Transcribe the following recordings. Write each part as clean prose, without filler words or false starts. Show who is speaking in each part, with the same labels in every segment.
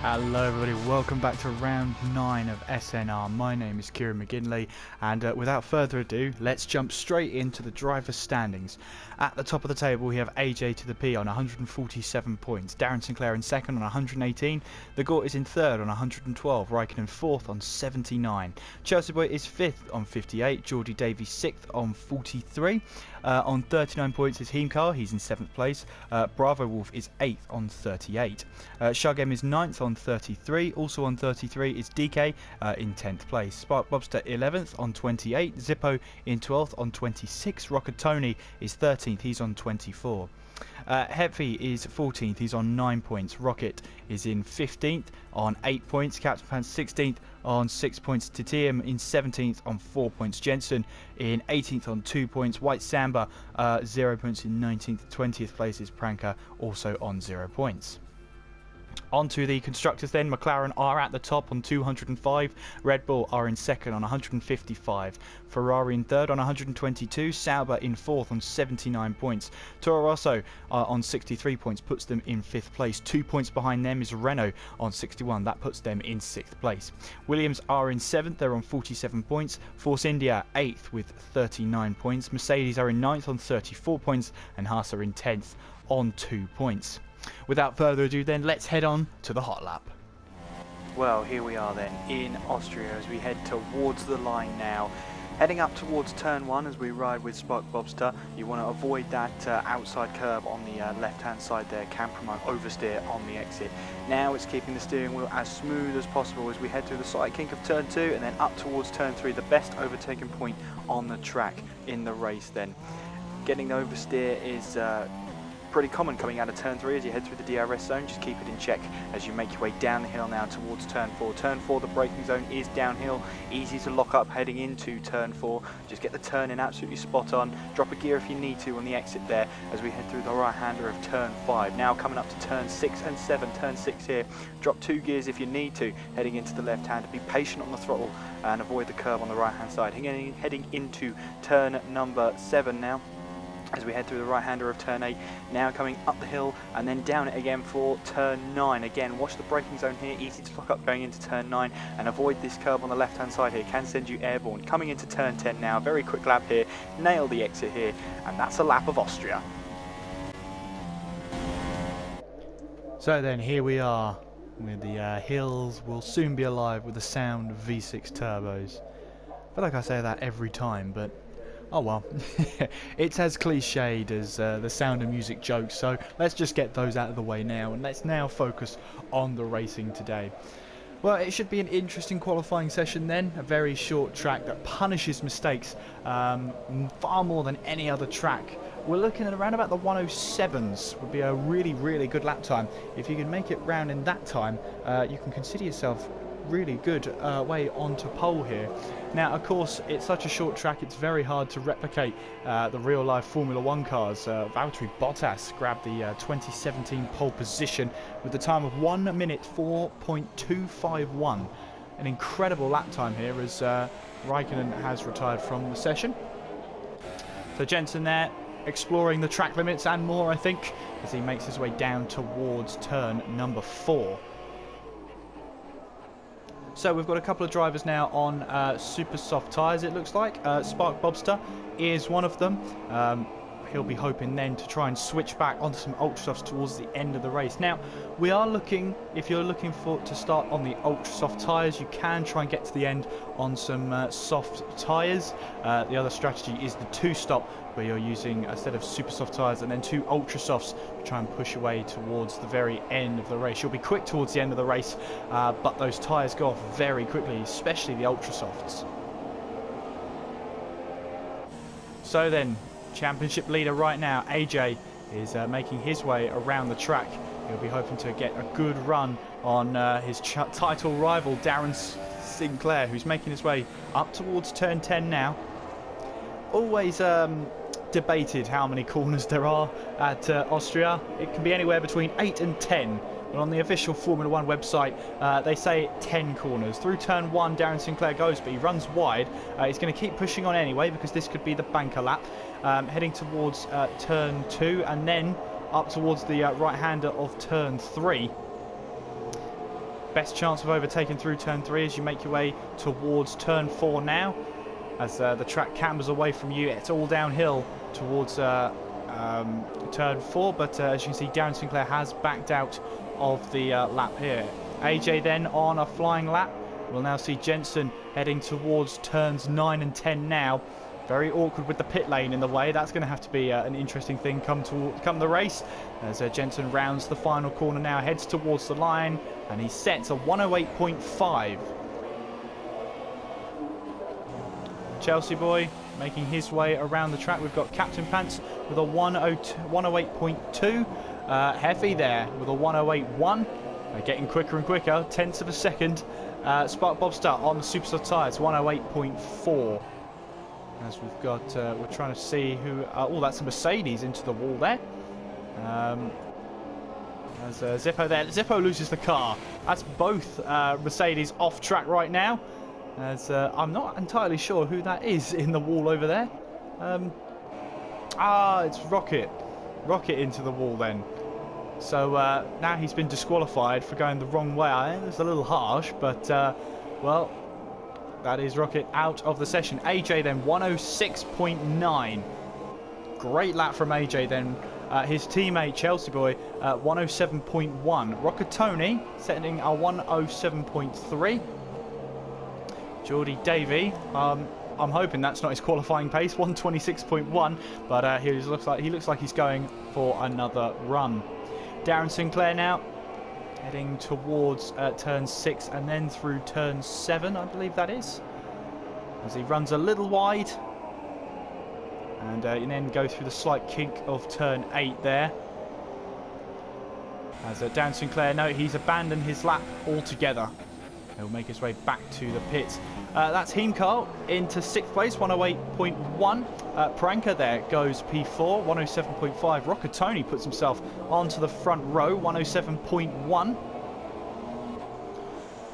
Speaker 1: Hello everybody, welcome back to round 9 of SNR. My name is Kieran McGinley and without further ado, let's jump straight into the driver's standings. At the top of the table we have AJ to the P on 147 points, DarrenSinclair in second on 118, the Gort is in third on 112, Raikkonen fourth on 79, Chelsea Boy is fifth on 58, Geordie Davies sixth on 43, on 39 points is Heemkar, he's in 7th place, Bravo Wolf is 8th on 38, Shugem is 9th on 33, also on 33 is DK in 10th place, Spark Bobster 11th on 28, Zippo in 12th on 26, Rocker Tony is 13th, he's on 24. Hepfi is 14th, he's on 9 points, Rocket is in 15th on 8 points, Captain Pants 16th on 6 points, Titium in 17th on 4 points, Jensen in 18th on 2 points, White Samba 0 points in 19th, 20th place is Pranker also on 0 points. On to the constructors then, McLaren are at the top on 205, Red Bull are in second on 155, Ferrari in third on 122, Sauber in fourth on 79 points, Toro Rosso on 63 points puts them in 5th place, 2 points behind them is Renault on 61, that puts them in 6th place. Williams are in 7th, they're on 47 points, Force India 8th with 39 points, Mercedes are in 9th on 34 points, and Haas are in 10th on 2 points. Without further ado then, let's head on to the hot lap.
Speaker 2: Well, here we are then in Austria as we head towards the line now. Heading up towards turn 1 as we ride with Spark Bobster. You want to avoid that outside curve on the left hand side there, Campermine oversteer on the exit. Now it's keeping the steering wheel as smooth as possible as we head through the side kink of turn 2 and then up towards turn 3, the best overtaking point on the track in the race then. Getting the oversteer is pretty common coming out of turn 3 as you head through the DRS zone. Just keep it in check as you make your way down the hill now towards turn 4. Turn 4, the braking zone is downhill, easy to lock up heading into turn 4. Just get the turn in absolutely spot on. Drop a gear if you need to on the exit there as we head through the right hander of turn 5. Now coming up to turn 6 and 7, turn 6 here. Drop 2 gears if you need to heading into the left hander. Be patient on the throttle and avoid the curve on the right hand side. Heading into turn number 7 now, as we head through the right hander of turn 8, now coming up the hill and then down it again for turn 9. Again, watch the braking zone here, easy to lock up going into turn 9 and avoid this curve on the left hand side here, can send you airborne. Coming into turn 10 now, very quick lap here, nail the exit here, and that's a lap of Austria.
Speaker 1: So then here we are with the hills will soon be alive with the sound of V6 turbos. I feel like I say that every time, but oh well. It's as cliched as the Sound of Music jokes, so let's just get those out of the way now and let's now focus on the racing today. Well, it should be an interesting qualifying session then, a very short track that punishes mistakes far more than any other track. We're looking at around about the 107s would be a really good lap time. If you can make it round in that time, you can consider yourself really good way onto pole here. Now of course it's such a short track, it's very hard to replicate the real life Formula 1 cars. Valtteri Bottas grabbed the 2017 pole position with the time of 1 minute 4.251. An incredible lap time here as Raikkonen has retired from the session. So Jensen there exploring the track limits and more, I think, as he makes his way down towards turn number 4. So we've got a couple of drivers now on super soft tyres, it looks like. Spark Bobster is one of them. He'll be hoping then to try and switch back onto some ultra softs towards the end of the race. Now we are looking, if you're looking to start on the ultra soft tyres, you can try and get to the end on some soft tyres. The other strategy is the 2-stop, where you're using a set of super soft tyres and then 2 ultra softs to try and push away towards the very end of the race. You'll be quick towards the end of the race, but those tyres go off very quickly, especially the ultra softs. So then, championship leader right now, AJ, is making his way around the track. He'll be hoping to get a good run on his title rival, DarrenSinclair, who's making his way up towards turn 10 now. Always debated how many corners there are at Austria. It can be anywhere between 8 and 10. But on the official Formula 1 website, they say 10 corners. Through turn 1, DarrenSinclair goes, but he runs wide. He's going to keep pushing on anyway, because this could be the banker lap. Heading towards turn 2, and then up towards the right-hander of turn 3. best chance of overtaking through turn 3 as you make your way towards turn 4 now. As the track cambers away from you, it's all downhill towards turn 4, but as you can see, Darren Sinclair has backed out of the lap here. AJ then on a flying lap. We'll now see Jensen heading towards turns 9 and 10 now. Very awkward with the pit lane in the way. That's going to have to be an interesting thing come the race. As Jensen rounds the final corner now, heads towards the line, and he sets a 108.5. Chelsea boy making his way around the track. We've got Captain Pants with a 108.2. Heffy there with a 108.1. Getting quicker and quicker, tenths of a second. Spark Bobster on the Super Soft tyres, 108.4. As we've got, we're trying to see who. Oh, that's a Mercedes into the wall there. As Zippo there. Zippo loses the car. That's both Mercedes off track right now. As I'm not entirely sure who that is in the wall over there. It's Rocket. Rocket into the wall then. So now he's been disqualified for going the wrong way. I think it's a little harsh, but well, that is Rocket out of the session. AJ then 106.9. Great lap from AJ then. His teammate Chelsea boy 107.1. Rocket Tony setting a 107.3. Geordie Davey, I'm hoping that's not his qualifying pace, 126.1, but he looks like he's going for another run. Darren Sinclair now heading towards turn 6 and then through turn 7, I believe that is, as he runs a little wide and then go through the slight kink of turn 8 there. As Darren Sinclair, no, he's abandoned his lap altogether. He'll make his way back to the pit. That's Heemkarl into 6th place, 108.1. Pranker there goes P4, 107.5. Rocket Tony puts himself onto the front row, 107.1.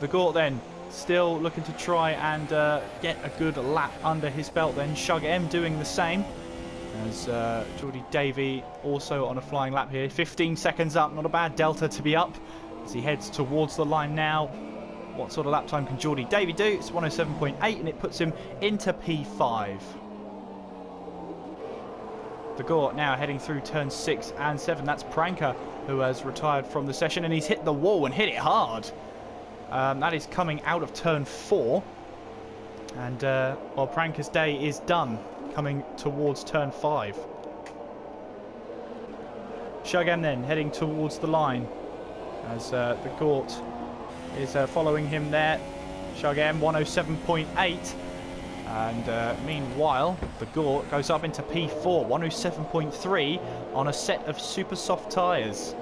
Speaker 1: The Gort then still looking to try and get a good lap under his belt then. Shug M doing the same. As Geordie Davey also on a flying lap here. 15 seconds up, not a bad delta to be up. As he heads towards the line now. What sort of lap time can Geordie Davey do? It's 107.8 and it puts him into P5. The Gort now heading through turn 6 and 7. That's Pranker who has retired from the session and he's hit the wall and hit it hard. That is coming out of turn 4. And well, Pranker's day is done coming towards turn 5. Shugam then heading towards the line as the Gort is following him there. Shugam 107.8, and meanwhile the Gort goes up into P4, 107.3 on a set of super soft tyres.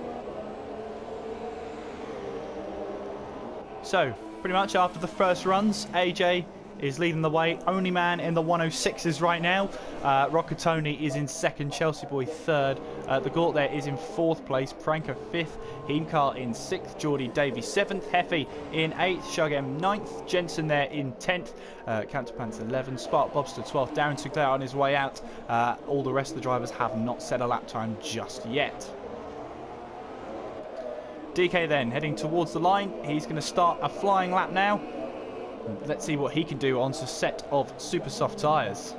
Speaker 1: So pretty much after the first runs, AJ is leading the way, only man in the 106s right now. Rocket Tony is in 2nd, Chelsea boy 3rd. The Gort there is in 4th place, Pranker 5th, Heemkarl in 6th, Geordie Davey 7th, Heffy in 8th, Shugam 9th, Jensen there in 10th, Counterpants 11th, Spark Bobster 12th, Darren Sinclair on his way out. All the rest of the drivers have not set a lap time just yet. DK then heading towards the line, he's going to start a flying lap now. Let's see what he can do on a set of super soft tyres.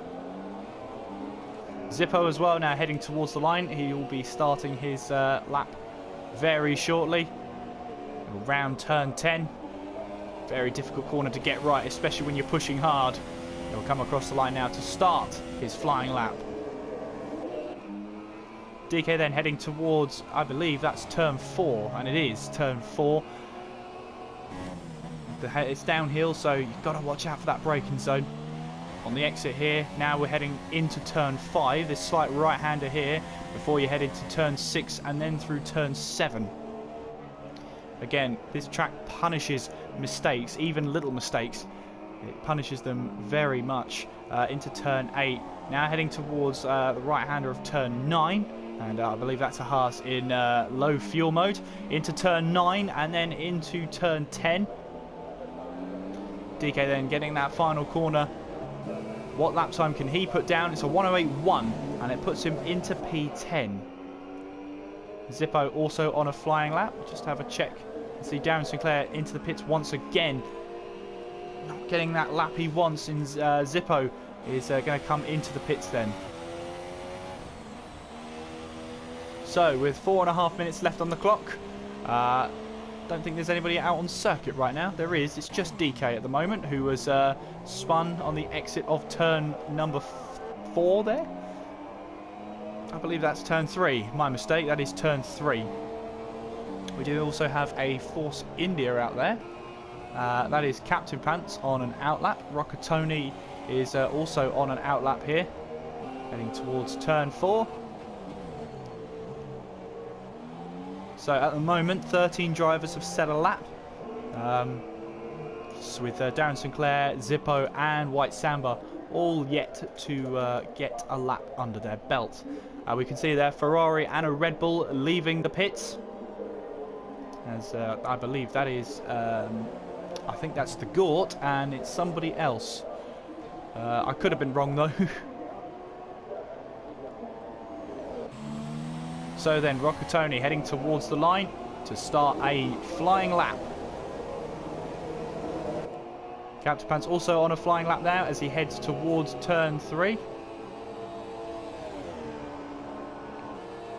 Speaker 1: Zippo as well now heading towards the line. He will be starting his lap very shortly. Around turn 10. Very difficult corner to get right, especially when you're pushing hard. He'll come across the line now to start his flying lap. DK then heading towards, I believe that's turn 4, and it is turn 4. It's downhill, so you've got to watch out for that braking zone. On the exit here, now we're heading into turn 5, this slight right-hander here, before you head into turn 6 and then through turn 7. Again, this track punishes mistakes, even little mistakes. It punishes them very much. Into turn 8, now heading towards the right-hander of turn 9. And I believe that's a Haas in low fuel mode. Into turn 9 and then into turn 10. DK then getting that final corner. What lap time can he put down? It's a 108.1 and it puts him into P10. Zippo also on a flying lap. Just have a check See Darren Sinclair into the pits once again. Not getting that lap he wants, and Zippo is going to come into the pits then. So with 4.5 minutes left on the clock, don't think there's anybody out on circuit right now. There is. It's just DK at the moment, who was spun on the exit of turn number 4 there. I believe that's turn 3. My mistake. That is turn 3. We do also have a Force India out there. That is Captain Pants on an outlap. Rockatoni is also on an outlap here, heading towards turn 4. So at the moment, 13 drivers have set a lap. With Darren Sinclair, Zippo and White Samba all yet to get a lap under their belt. We can see there Ferrari and a Red Bull leaving the pits. As I believe that is, I think that's the Gort, and it's somebody else. I could have been wrong though. So then Rockatoni heading towards the line to start a flying lap. Captain Pants also on a flying lap now as he heads towards turn 3.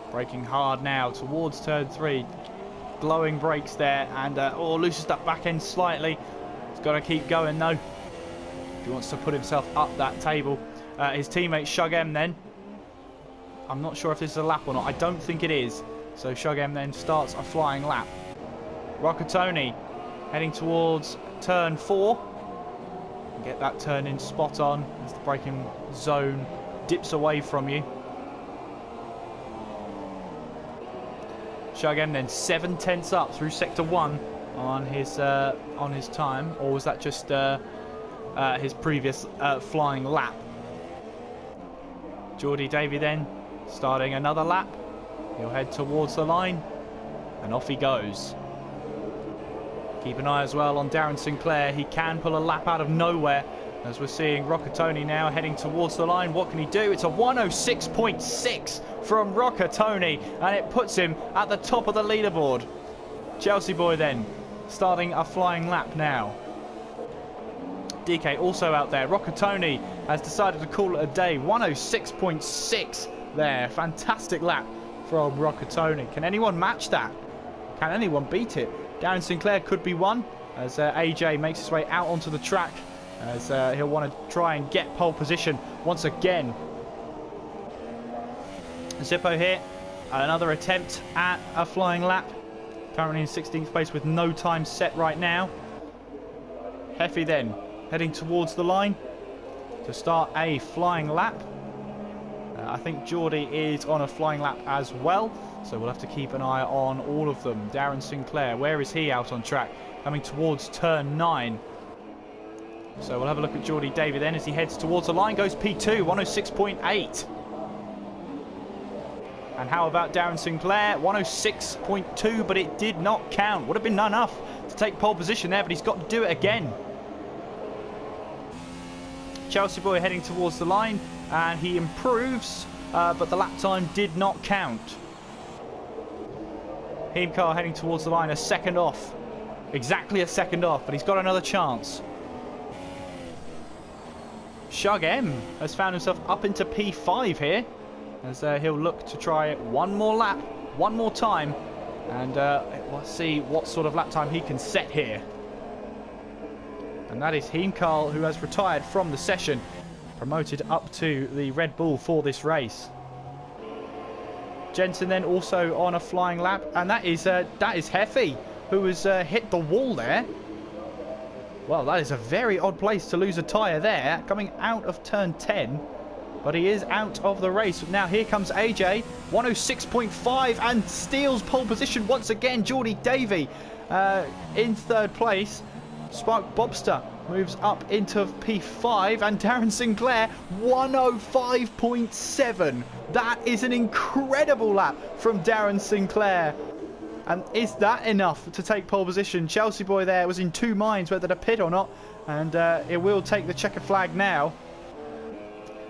Speaker 1: Braking hard now towards turn 3. Glowing brakes there, and loses that back end slightly. He's got to keep going though. He wants to put himself up that table. His teammate Shug M then. I'm not sure if this is a lap or not. I don't think it is. So Shug M then starts a flying lap. Rockatoni heading towards turn 4. Get that turn in spot on as the braking zone dips away from you. Shug M then 7 tenths up through sector 1 on his time, or was that just his previous flying lap? Geordie Davey then starting another lap. He'll head towards the line, and off he goes. Keep an eye as well on Darren Sinclair. He can pull a lap out of nowhere, as we're seeing Rockatoni now heading towards the line. What can he do? It's a 106.6 from Rockatoni, and it puts him at the top of the leaderboard. Chelsea boy then starting a flying lap now. DK also out there. Rockatoni has decided to call it a day. 106.6 there. Fantastic lap from Rockatoni. Can anyone match that? Can anyone beat it? Darren Sinclair could be one, as AJ makes his way out onto the track, as he'll want to try and get pole position once again. Zippo here, another attempt at a flying lap. Currently in 16th place with no time set right now. Heffy then heading towards the line to start a flying lap. I think Geordie is on a flying lap as well, so we'll have to keep an eye on all of them. Darren Sinclair, where is he out on track? Coming towards turn 9. So we'll have a look at Geordie Davey then as he heads towards the line. Goes P2, 106.8. And how about Darren Sinclair? 106.2, but it did not count. Would have been enough to take pole position there, but he's got to do it again. Chelsea boy heading towards the line, and he improves, but the lap time did not count. Heemcar heading towards the line, a second off. Exactly a second off, but he's got another chance. Shug M has found himself up into P5 here, as he'll look to try one more lap, one more time, and let's see what sort of lap time he can set here. And that is Heemcar, who has retired from the session, promoted up to the Red Bull for this race. Jensen then also on a flying lap, and that is Heffy, who has hit the wall there. Well, that is a very odd place to lose a tyre there, coming out of turn 10. But he is out of the race. Now here comes AJ, 106.5, and steals pole position once again. Geordie Davey in third place. Spark Bobster moves up into P5, and Darren Sinclair 105.7. That is an incredible lap from Darren Sinclair. And is that enough to take pole position? Chelsea boy there was in two minds whether to pit or not, and it will take the checker flag now.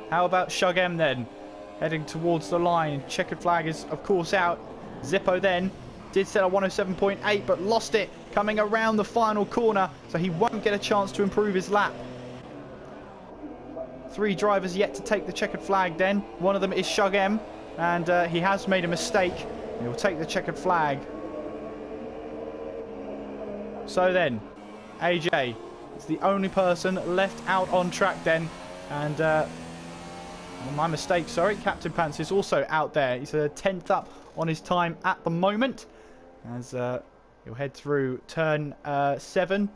Speaker 1: How about Shug M then? Heading towards the line. Checkered flag is of course out. Zippo then did set a 107.8 but lost it coming around the final corner, so he won't get a chance to improve his lap. 3 drivers yet to take the checkered flag then. One of them is Shug M, and he has made a mistake. He will take the checkered flag. So then, AJ is the only person left out on track then. And, my mistake, sorry, Captain Pants is also out there. He's a 10th up on his time at the moment. As he'll head through turn 7.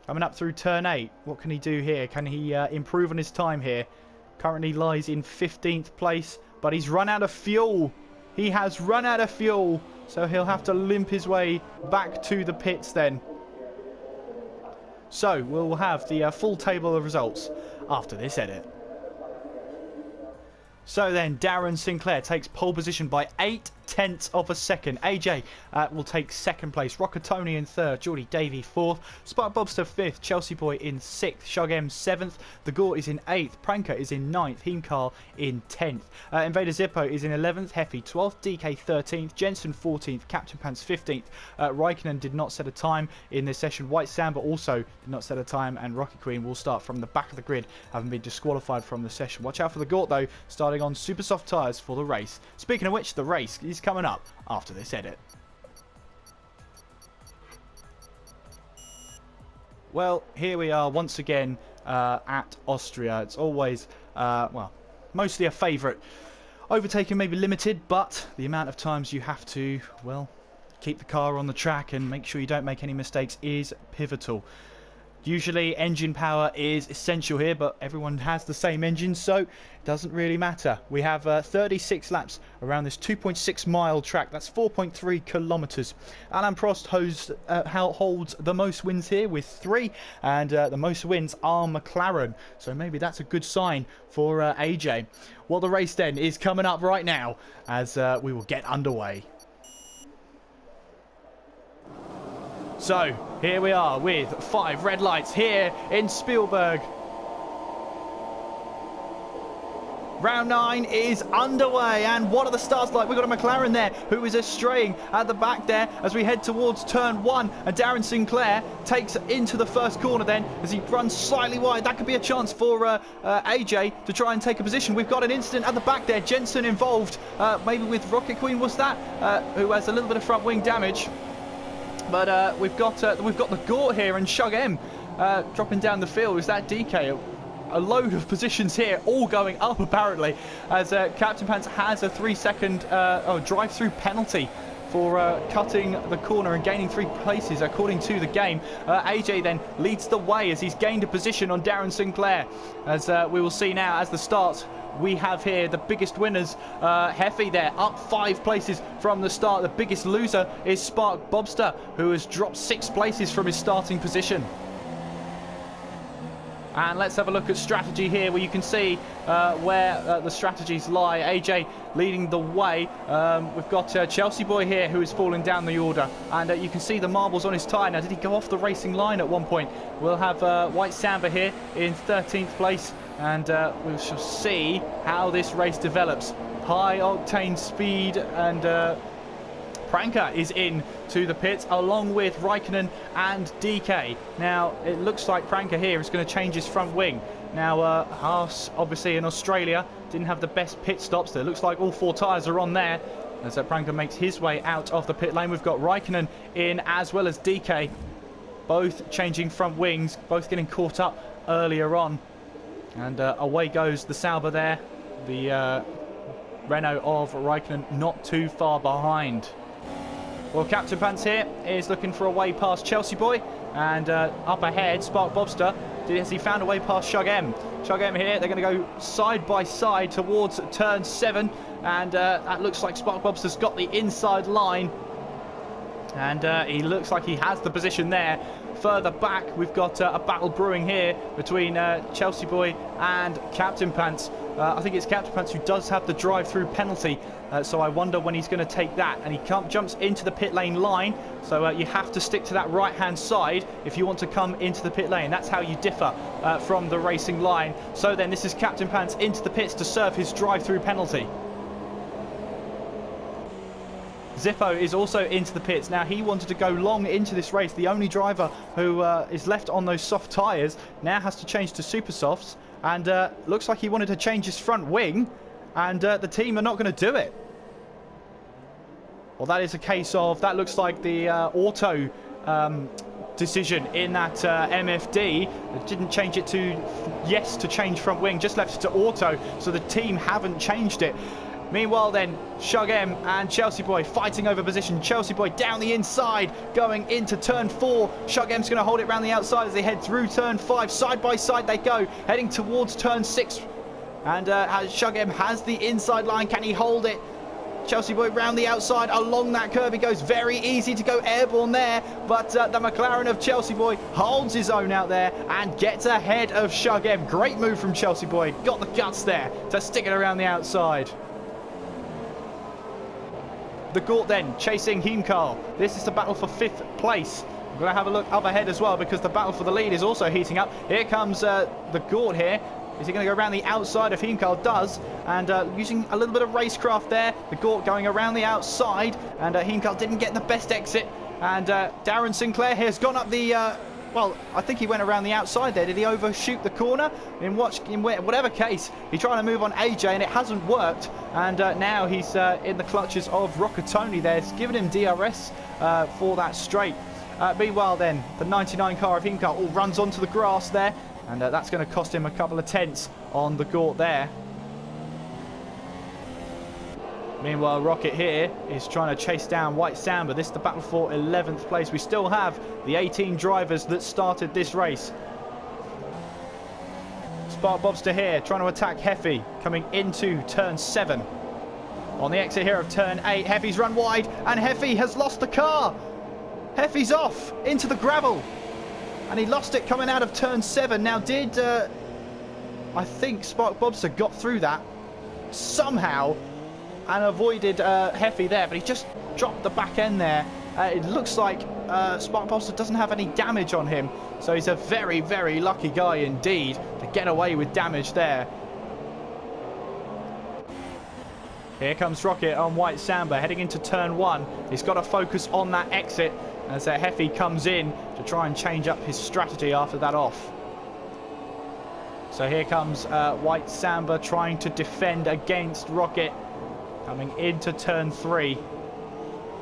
Speaker 1: Coming up through turn 8. What can he do here? Can he improve on his time here? Currently lies in 15th place, but he's run out of fuel. He has run out of fuel, so he'll have to limp his way back to the pits then. So we'll have the full table of results after this edit. So then, DarrenSinclair takes pole position by 0.8 of a second. AJ will take 2nd place. Rockatoni in 3rd. Geordie Davey 4th. Spark Bobster 5th. Chelsea Boy in 6th. Shug M 7th. The Gore is in 8th. Pranker is in 9th. Heemcarl in 10th. Invader Zippo is in 11th. Heffy 12th. DK 13th. Jensen 14th. Captain Pants 15th. Raikkonen did not set a time in this session. White Samba also did not set a time. And Rocket Queen will start from the back of the grid, having been disqualified from the session. Watch out for the Gort though, starting on super soft tyres for the race. Speaking of which, the race is coming up after this edit. Well, here we are once again at Austria. It's always, well, mostly a favourite. Overtaking may be limited, but the amount of times you have to, well, keep the car on the track and make sure you don't make any mistakes is pivotal. Usually engine power is essential here, but everyone has the same engine, so it doesn't really matter. We have 36 laps around this 2.6 mile track. That's 4.3 kilometres. Alain Prost holds the most wins here with 3, and the most wins are McLaren. So maybe that's a good sign for AJ. Well, the race then is coming up right now as we will get underway. So, here we are with 5 red lights here in Spielberg. Round 9 is underway, and what are the stars like? We've got a McLaren there who is straying at the back there as we head towards turn 1, and DarrenSinclair takes into the first corner then as he runs slightly wide. That could be a chance for AJ to try and take a position. We've got an incident at the back there. Jensen involved, maybe with Rocket Queen was that, who has a little bit of front wing damage. But we've got the Gort here and Shug M dropping down the field. Is that DK? A load of positions here, all going up apparently, as Captain Pants has a 3-second drive-through penalty for cutting the corner and gaining 3 places according to the game. AJ then leads the way as he's gained a position on DarrenSinclair, as we will see now as the start. We have here the biggest winners, Heffy there, up 5 places from the start. The biggest loser is Spark Bobster, who has dropped 6 places from his starting position. And let's have a look at strategy here, where you can see where the strategies lie. AJ leading the way. We've got Chelsea Boy here, who is falling down the order. And you can see the marbles on his tyre. Now, did he go off the racing line at one point? We'll have White Samba here in 13th place. And we shall see how this race develops. High octane speed, and Pranker is in to the pits along with Raikkonen and DK. Now it looks like Pranker here is going to change his front wing. Now Haas obviously in Australia didn't have the best pit stops. It looks like all 4 tyres are on there as Pranker makes his way out of the pit lane. We've got Raikkonen in as well as DK, both changing front wings, both getting caught up earlier on. And away goes the Sauber there. The Renault of Raikkonen not too far behind. Well, Captain Pants here is looking for a way past Chelsea Boy. And up ahead, Spark Bobster. Has he found a way past Shug M? Shug M here, they're going to go side by side towards turn 7. And that looks like Spark Bobster's got the inside line. And he looks like he has the position there. Further back, we've got a battle brewing here between Chelsea Boy and Captain Pants. I think it's Captain Pants who does have the drive-through penalty, so I wonder when he's going to take that. And he jumps into the pit lane line, so you have to stick to that right-hand side if you want to come into the pit lane. That's how you differ from the racing line. So then this is Captain Pants into the pits to serve his drive-through penalty. Zippo is also into the pits. Now, he wanted to go long into this race. The only driver who is left on those soft tyres now has to change to super softs. And looks like he wanted to change his front wing. And the team are not going to do it. Well, that is a case of, that looks like the auto decision in that MFD. It didn't change it to yes to change front wing, just left it to auto, so the team haven't changed it. Meanwhile then, Shug M and Chelsea Boy fighting over position. Chelsea Boy down the inside, going into turn 4. Shug M's going to hold it around the outside as they head through turn 5. Side by side they go, heading towards turn 6. And Shug M has the inside line. Can he hold it? Chelsea Boy round the outside, along that curve he goes. Very easy to go airborne there, but the McLaren of Chelsea Boy holds his own out there and gets ahead of Shug M. Great move from Chelsea Boy. Got the guts there to stick it around the outside. The Gort then chasing Heimkarl. This is the battle for 5th place. I'm going to have a look up ahead as well, because the battle for the lead is also heating up. Here comes the Gort here. Is he going to go around the outside of Heimkarl? Does. And using a little bit of racecraft there. The Gort going around the outside. And Heimkarl didn't get the best exit. And DarrenSinclair has gone up the... well, I think he went around the outside there. Did he overshoot the corner? In whatever case, he's trying to move on AJ and it hasn't worked. And now he's in the clutches of Rockatoni there. It's given him DRS for that straight. Meanwhile then, the 99 car of Heimkarl all runs onto the grass there. And that's going to cost him a couple of tenths on the Gort there. Meanwhile, Rocket here is trying to chase down White Samba. This is the battle for 11th place. We still have the 18 drivers that started this race. Spark Bobster here trying to attack Heffy, coming into turn 7. On the exit here of turn 8, Heffy's run wide and Heffy has lost the car. Heffy's off into the gravel. And he lost it coming out of turn 7. Now did, I think Spark Bobster got through that somehow and avoided Heffy there, but he just dropped the back end there. It looks like Spark Bobster doesn't have any damage on him, so he's a very, very lucky guy indeed to get away with damage there. Here comes Rocket on White Samba heading into turn 1. He's got to focus on that exit as Heffy comes in to try and change up his strategy after that off. So here comes White Samba trying to defend against Rocket coming into turn 3.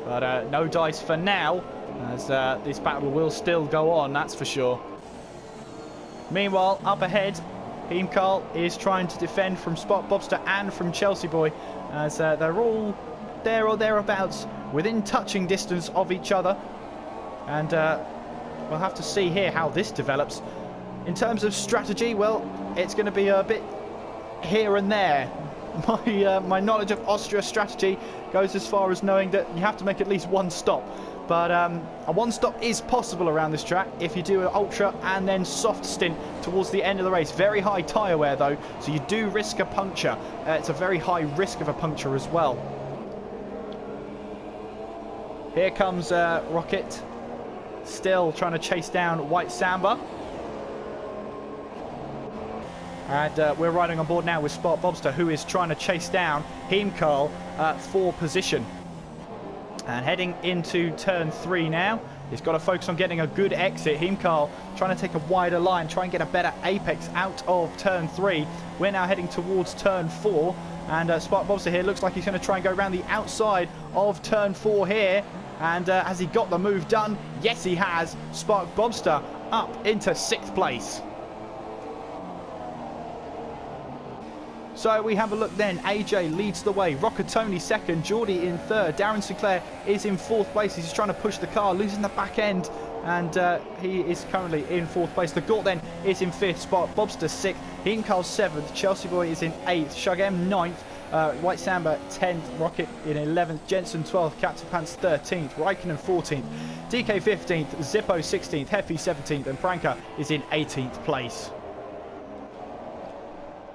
Speaker 1: But no dice for now, as this battle will still go on, that's for sure. Meanwhile, up ahead, Heimkarl is trying to defend from Spot Bobster and from Chelsea Boy, as they're all there or thereabouts within touching distance of each other. And we'll have to see here how this develops. In terms of strategy, well, it's going to be a bit here and there. My knowledge of Austria strategy goes as far as knowing that you have to make at least one stop. But a one stop is possible around this track if you do an ultra and then soft stint towards the end of the race. Very high tyre wear though, so you do risk a puncture. It's a very high risk of a puncture as well. Here comes Rocket, still trying to chase down White Samba. And we're riding on board now with Spot Bobster, who is trying to chase down Heimkarl for position. And heading into turn 3 now. He's got to focus on getting a good exit. Heimkarl trying to take a wider line, try and get a better apex out of turn 3. We're now heading towards turn 4. And Spark Bobster here looks like he's going to try and go around the outside of turn 4 here. And has he got the move done? Yes, he has. Spark Bobster up into 6th place. So we have a look then. AJ leads the way. Rockatoni second. Geordie in third. DarrenSinclair is in 4th place. He's trying to push the car, losing the back end. And he is currently in 4th place. The Gort then is in 5th spot. Bobster 6th. Heimkarl 7th. Chelsea Boy is in 8th. Shug M 9th. White Samba 10th. Rocket in 11th. Jensen 12th. Captain Pants 13th. Raikkonen 14th. DK 15th. Zippo 16th. Heffy 17th. And Pranker is in 18th place.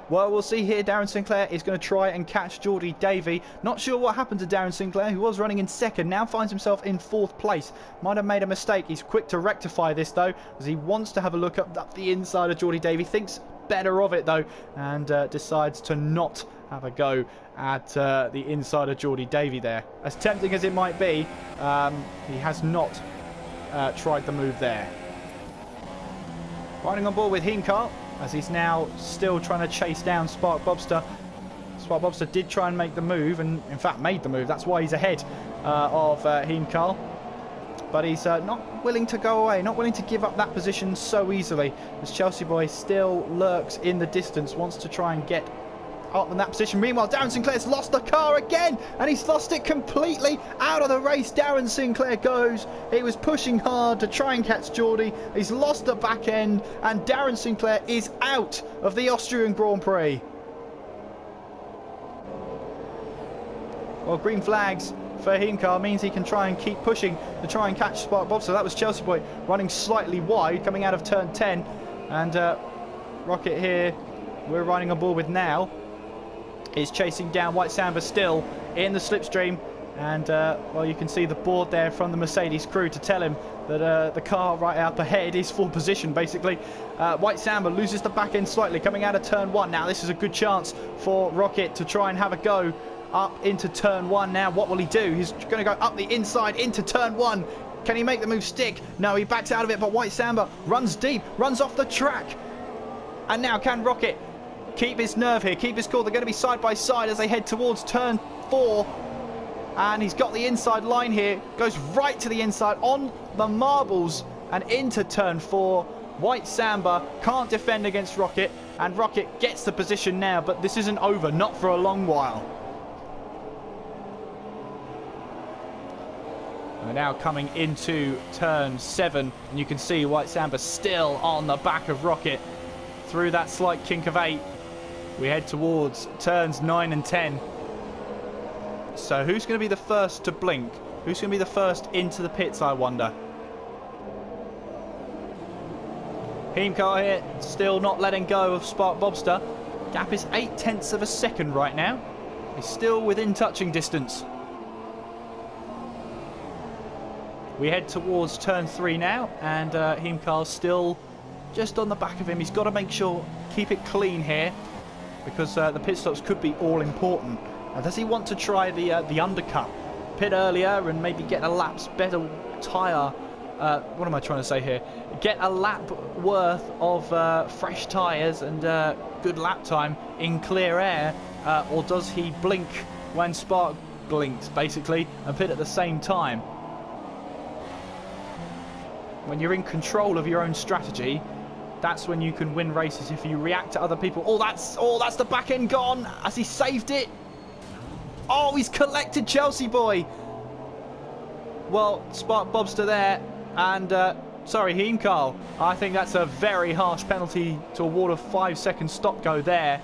Speaker 1: Well, we'll see here. DarrenSinclair is going to try and catch Geordie Davey. Not sure what happened to DarrenSinclair, who was running in 2nd, now finds himself in 4th place. Might have made a mistake. He's quick to rectify this, though, as he wants to have a look up the inside of Geordie Davey. Thinks better of it, though, and decides to not have a go at the inside of Geordie Davey there. As tempting as it might be, he has not tried the move there. Riding on board with Heimkarl, as he's now still trying to chase down Spark Bobster. Spark Bobster did try and make the move, and in fact made the move. That's why he's ahead of Heimkarl. But he's not willing to go away, not willing to give up that position so easily, as Chelsea Boy still lurks in the distance, wants to try and get up in that position. Meanwhile, DarrenSinclair's lost the car again, and he's lost it completely out of the race. DarrenSinclair goes. He was pushing hard to try and catch Geordie. He's lost the back end, and DarrenSinclair is out of the Austrian Grand Prix. Well, green flags for Heimkarl means he can try and keep pushing to try and catch Spark Bob. So that was Chelsea Boy running slightly wide coming out of turn 10, and Rocket here we're riding on board with now is chasing down White Samba still in the slipstream, and well, you can see the board there from the Mercedes crew to tell him that the car right up ahead is full position basically. White Samba loses the back end slightly coming out of turn 1. Now this is a good chance for Rocket to try and have a go up into turn 1 now. What will he do? He's going to go up the inside into turn 1. Can he make the move stick? No, he backs out of it, but White Samba runs deep, runs off the track. And now can Rocket keep his nerve here, keep his cool? They're going to be side by side as they head towards turn 4. And he's got the inside line here, goes right to the inside on the marbles and into turn 4. White Samba can't defend against Rocket, and Rocket gets the position now, but this isn't over, not for a long while. We're now coming into turn 7, and you can see White Samba still on the back of Rocket. Through that slight kink of 8, we head towards turns 9 and 10. So who's going to be the first to blink? Who's going to be the first into the pits, I wonder? Heimkarl here, still not letting go of Spark Bobster. Gap is 0.8 of a second right now. He's still within touching distance. We head towards turn 3 now, and Heimkarl's still just on the back of him. He's got to make sure, keep it clean here, because the pit stops could be all important. Now, does he want to try the undercut? Pit earlier and maybe get a lap's better tyre. What am I trying to say here? Get a lap worth of fresh tyres and good lap time in clear air, or does he blink when Spark blinks, basically, and pit at the same time? When you're in control of your own strategy, that's when you can win races. If you react to other people. Oh, that's the back end gone. Has he saved it? Oh, he's collected Chelsea Boy. Well, Spark Bobster there, and sorry, Heimkarl. I think that's a very harsh penalty to award a 5-second stop go there.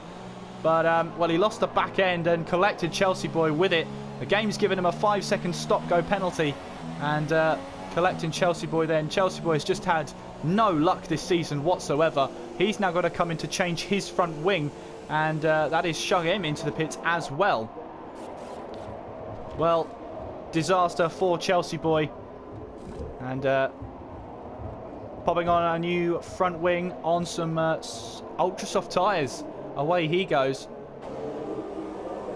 Speaker 1: But well, he lost the back end and collected Chelsea Boy with it. The game's given him a 5-second stop go penalty, and collecting Chelsea Boy then. Chelsea Boy has just had no luck this season whatsoever. He's now got to come in to change his front wing, and that is shoving him into the pits as well. Well, disaster for Chelsea Boy, and popping on a new front wing on some ultra soft tyres. Away he goes.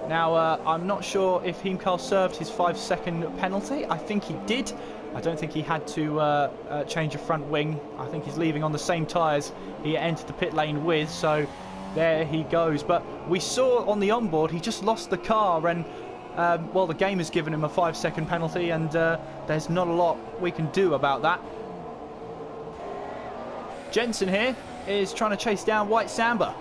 Speaker 1: Now, I'm not sure if Heimkarl served his 5-second penalty. I think he did. I don't think he had to change a front wing. I think he's leaving on the same tyres he entered the pit lane with, so there he goes. But we saw on the onboard he just lost the car, and well, the game has given him a 5-second penalty, and there's not a lot we can do about that. Jensen here is trying to chase down White Samba.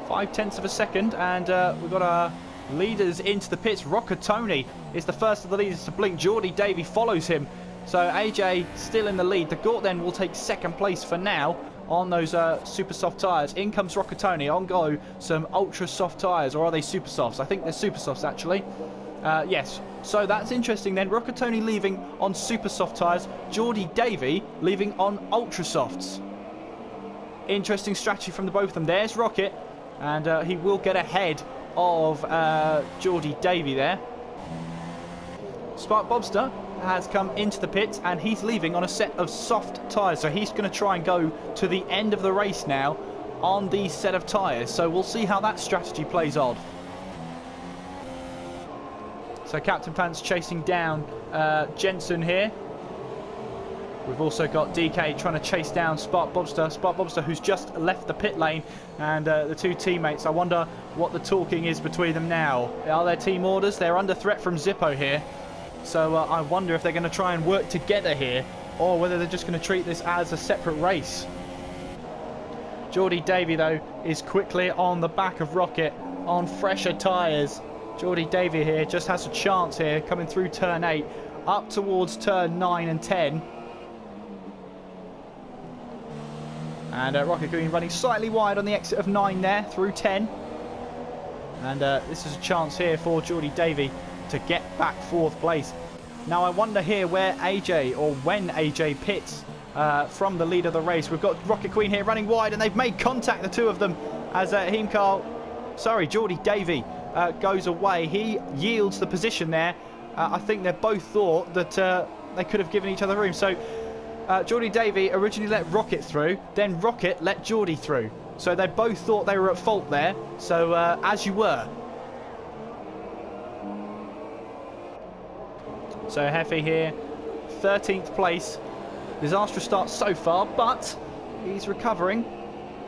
Speaker 1: 0.5 of a second, and we've got our leaders into the pits. Rockatoni is the first of the leaders to blink. Geordie Davey follows him. So AJ still in the lead. The Gort then will take second place for now on those super soft tyres. In comes Rockatoni. On go some ultra soft tyres, or are they super softs? I think they're super softs actually. Yes, so that's interesting then. Rockatoni leaving on super soft tyres. Geordie Davey leaving on ultra softs. Interesting strategy from the both of them. There's Rocket, and he will get ahead of Geordie Davey there. Spark Bobster has come into the pits, and he's leaving on a set of soft tyres, so he's going to try and go to the end of the race now on these set of tyres. So we'll see how that strategy plays on. So Captain Pants chasing down Jensen here. We've also got DK trying to chase down Spark Bobster. Spark Bobster, who's just left the pit lane, and the two teammates. I wonder what the talking is between them now. Are there team orders? They're under threat from Zippo here. So I wonder if they're going to try and work together here, or whether they're just going to treat this as a separate race. Geordie Davey, though, is quickly on the back of Rocket on fresher tyres. Geordie Davey here just has a chance here, coming through turn 8, up towards turn 9 and 10. And Rocket Green running slightly wide on the exit of 9 there, through 10. And this is a chance here for Geordie Davey to get back 4th place. Now I wonder here where AJ, or when AJ pits from the lead of the race. We've got Rocket Queen here running wide, and they've made contact, the two of them, as Geordie Davey goes away. He yields the position there. I think they both thought that they could have given each other room. So Geordie Davey originally let Rocket through, then Rocket let Geordie through. So they both thought they were at fault there. So as you were. So Heffy here, 13th place. Disastrous start so far, but he's recovering.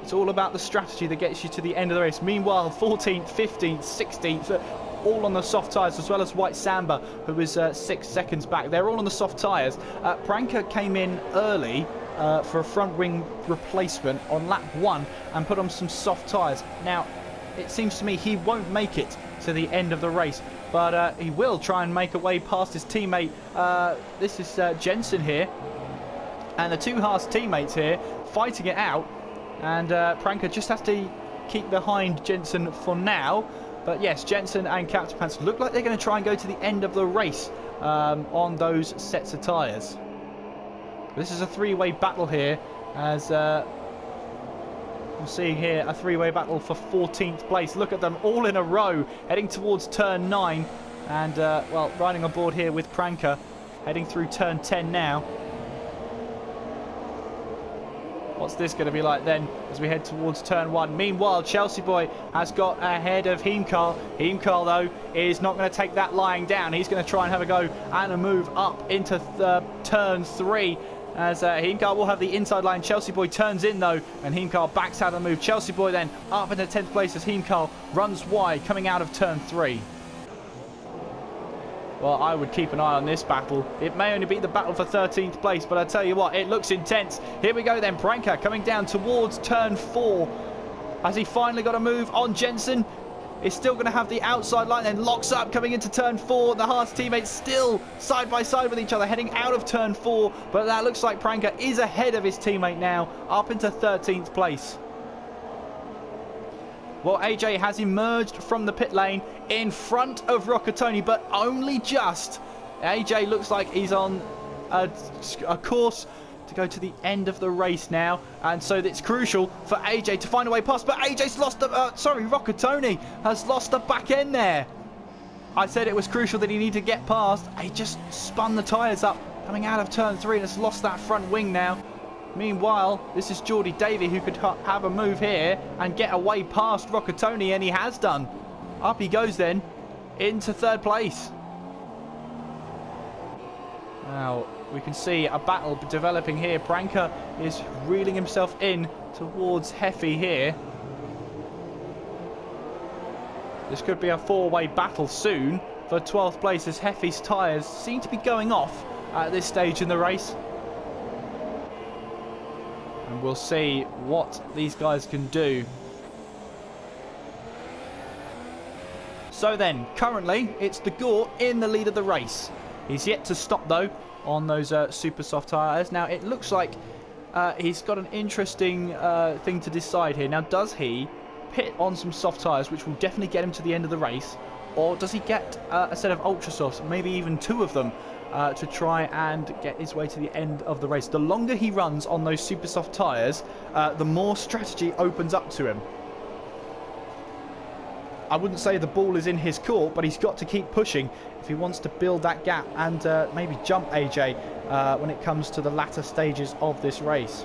Speaker 1: It's all about the strategy that gets you to the end of the race. Meanwhile, 14th, 15th, 16th, all on the soft tyres, as well as White Samba, who is 6 seconds back. They're all on the soft tyres. Pranker came in early for a front wing replacement on lap 1 and put on some soft tyres. Now, it seems to me he won't make it to the end of the race, but he will try and make a way past his teammate. This is Jensen here, and the two Haas teammates here fighting it out, and Pranker just has to keep behind Jensen for now. But yes, Jensen and Captain Pants look like they're going to try and go to the end of the race on those sets of tyres. This is a three-way battle here, as I'm seeing here a three-way battle for 14th place. Look at them all in a row, heading towards turn 9, and well, riding on board here with Pranker, heading through turn 10 now. What's this going to be like then as we head towards turn 1? Meanwhile, Chelsea Boy has got ahead of Heemkarl. Heemkarl, though, is not going to take that lying down. He's going to try and have a go and a move up into turn 3. As Heemkarl will have the inside line. Chelsea Boy turns in, though, and Heemkarl backs out of the move. Chelsea Boy then up into 10th place as Heemkarl runs wide, coming out of turn 3. Well, I would keep an eye on this battle. It may only be the battle for 13th place, but I tell you what, it looks intense. Here we go then, Pranker coming down towards turn 4. Has he finally got a move on Jensen? Is still going to have the outside line, then locks up coming into turn 4. The Haas teammates still side by side with each other, heading out of turn 4. But that looks like Pranker is ahead of his teammate now, up into 13th place. Well, AJ has emerged from the pit lane in front of Rockatoni, but only just. AJ looks like he's on a course to go to the end of the race now, and so it's crucial for AJ to find a way past, but AJ's lost the Rockatoni has lost the back end there. I said it was crucial that he needed to get past. He just spun the tyres up coming out of turn 3 and has lost that front wing now. Meanwhile, this is Geordie Davey, who could have a move here and get away past Rockatoni, and he has done. Up he goes then into 3rd place. Now we can see a battle developing here. Pranker is reeling himself in towards Heffy here. This could be a 4-way battle soon for 12th place, as Heffy's tyres seem to be going off at this stage in the race. And we'll see what these guys can do. So then, currently, it's the Gore in the lead of the race. He's yet to stop, though, on those super soft tyres. Now, it looks like he's got an interesting thing to decide here. Now, does he pit on some soft tyres, which will definitely get him to the end of the race? Or does he get a set of ultra softs, maybe even 2 of them, to try and get his way to the end of the race? The longer he runs on those super soft tyres, the more strategy opens up to him. I wouldn't say the ball is in his court, but he's got to keep pushing if he wants to build that gap and maybe jump AJ when it comes to the latter stages of this race.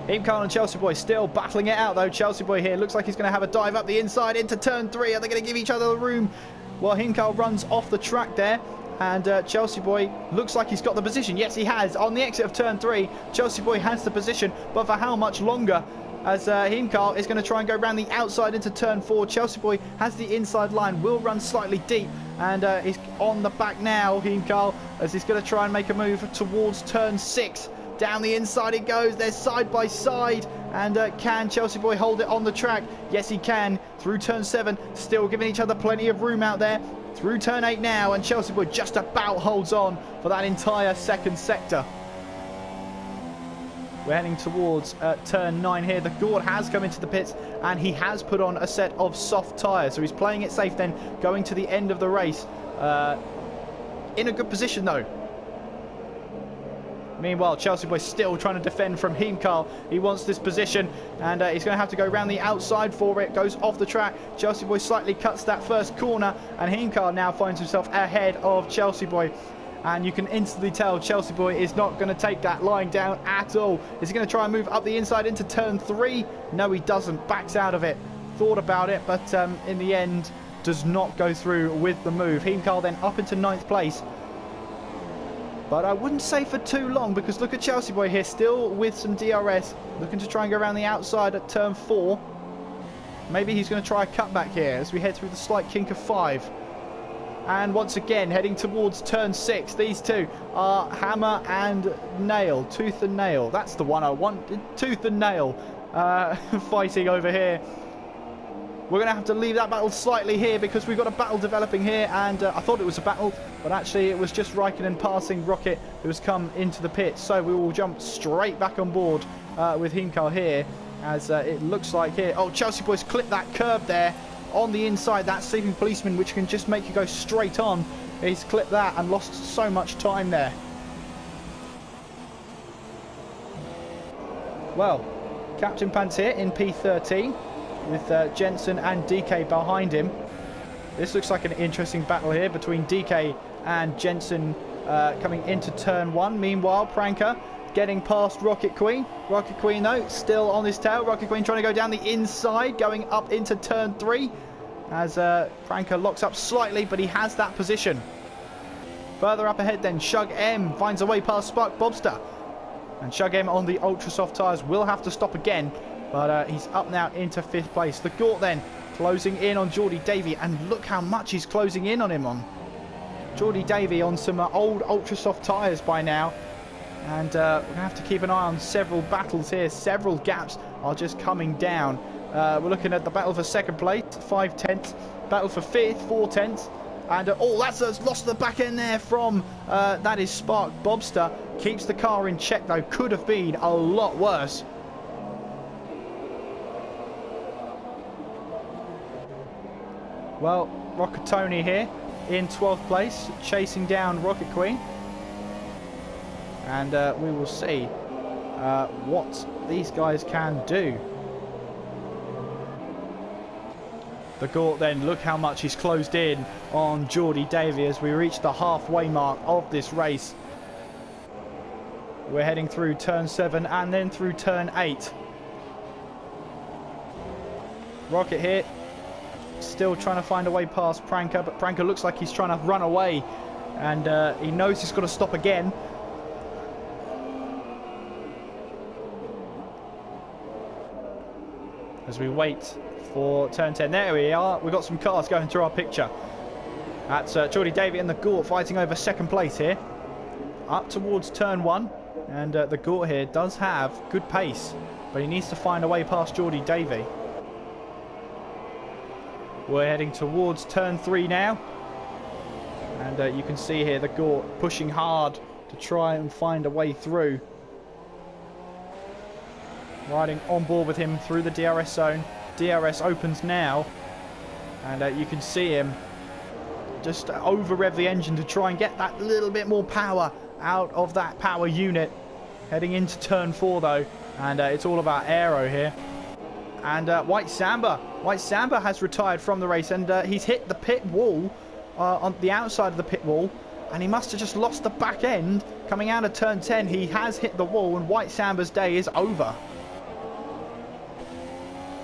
Speaker 1: Heemkarl and Chelsea Boy still battling it out, though. Chelsea Boy here looks like he's going to have a dive up the inside into turn 3. Are they going to give each other the room? Well, Hinkle runs off the track there. And Chelsea Boy looks like he's got the position. Yes, he has. On the exit of turn 3, Chelsea Boy has the position. But for how much longer? As Hinkle is going to try and go around the outside into turn 4. Chelsea Boy has the inside line, will run slightly deep. And he's on the back now, Hinkle, as he's going to try and make a move towards turn 6. Down the inside it goes. They're side by side. And can Chelsea Boy hold it on the track? Yes, he can. Through turn 7, still giving each other plenty of room out there. Through turn 8 now, and Chelsea Boy just about holds on for that entire second sector. We're heading towards turn 9 here. The Gord has come into the pits, and he has put on a set of soft tyres. So he's playing it safe then, going to the end of the race. In a good position though. Meanwhile, Chelsea Boy still trying to defend from Hinkle. He wants this position, and he's going to have to go around the outside for it. Goes off the track. Chelsea Boy slightly cuts that first corner, and Hinkle now finds himself ahead of Chelsea Boy. And you can instantly tell Chelsea Boy is not going to take that lying down at all. Is he going to try and move up the inside into turn 3? No, he doesn't. Backs out of it. Thought about it, but in the end, does not go through with the move. Hinkle then up into 9th place. But I wouldn't say for too long, because look at Chelsea Boy here, still with some DRS, looking to try and go around the outside at turn 4. Maybe he's going to try a cutback here as we head through the slight kink of 5. And once again, heading towards turn 6. These two are hammer and nail, tooth and nail. That's the one I want, tooth and nail, fighting over here. We're going to have to leave that battle slightly here, because we've got a battle developing here, and I thought it was a battle, but actually it was just Raikkonen passing Rocket, who has come into the pit. So we will jump straight back on board with Hinkle here, as it looks like here. Oh, Chelsea Boys clipped that curb there on the inside, that sleeping policeman, which can just make you go straight on. He's clipped that and lost so much time there. Well, Captain Pants here in P13. With Jensen and DK behind him. This looks like an interesting battle here between DK and Jensen coming into turn 1. Meanwhile, Pranker getting past Rocket Queen. Rocket Queen, though, still on his tail. Rocket Queen trying to go down the inside, going up into turn 3. As Pranker locks up slightly, but he has that position. Further up ahead then, Shug M finds a way past Spark Bobster. And Shug M on the ultra soft tyres will have to stop again. But he's up now into 5th place. The Gort then closing in on Geordie Davey. And look how much he's closing in on him on. Geordie Davey on some old ultra soft tyres by now. And we're going to have to keep an eye on several battles here. Several gaps are just coming down. We're looking at the battle for 2nd place, 5/10. Battle for 5th, 4/10. And oh, that's lost the back end there from, that is Spark Bobster. Keeps the car in check though. Could have been a lot worse. Well, Rocket Tony here in 12th place, chasing down Rocket Queen. And we will see what these guys can do. The Gort then, look how much he's closed in on Geordie Davey as we reach the halfway mark of this race. We're heading through turn 7 and then through turn 8. Rocket here. Still trying to find a way past Pranker, but Pranker looks like he's trying to run away, and he knows he's got to stop again. As we wait for turn 10. There we are. We've got some cars going through our picture. That's Geordie Davey and the Gort fighting over 2nd place here. Up towards turn 1, and the Gort here does have good pace, but he needs to find a way past Geordie Davey. We're heading towards turn 3 now, and you can see here the Gort pushing hard to try and find a way through. Riding on board with him through the DRS zone. DRS opens now, and you can see him just over rev the engine to try and get that little bit more power out of that power unit. Heading into turn 4 though, and it's all about aero here. And White Samba has retired from the race, and he's hit the pit wall on the outside of the pit wall, and he must have just lost the back end coming out of turn 10. He has hit the wall, and White Samba's day is over.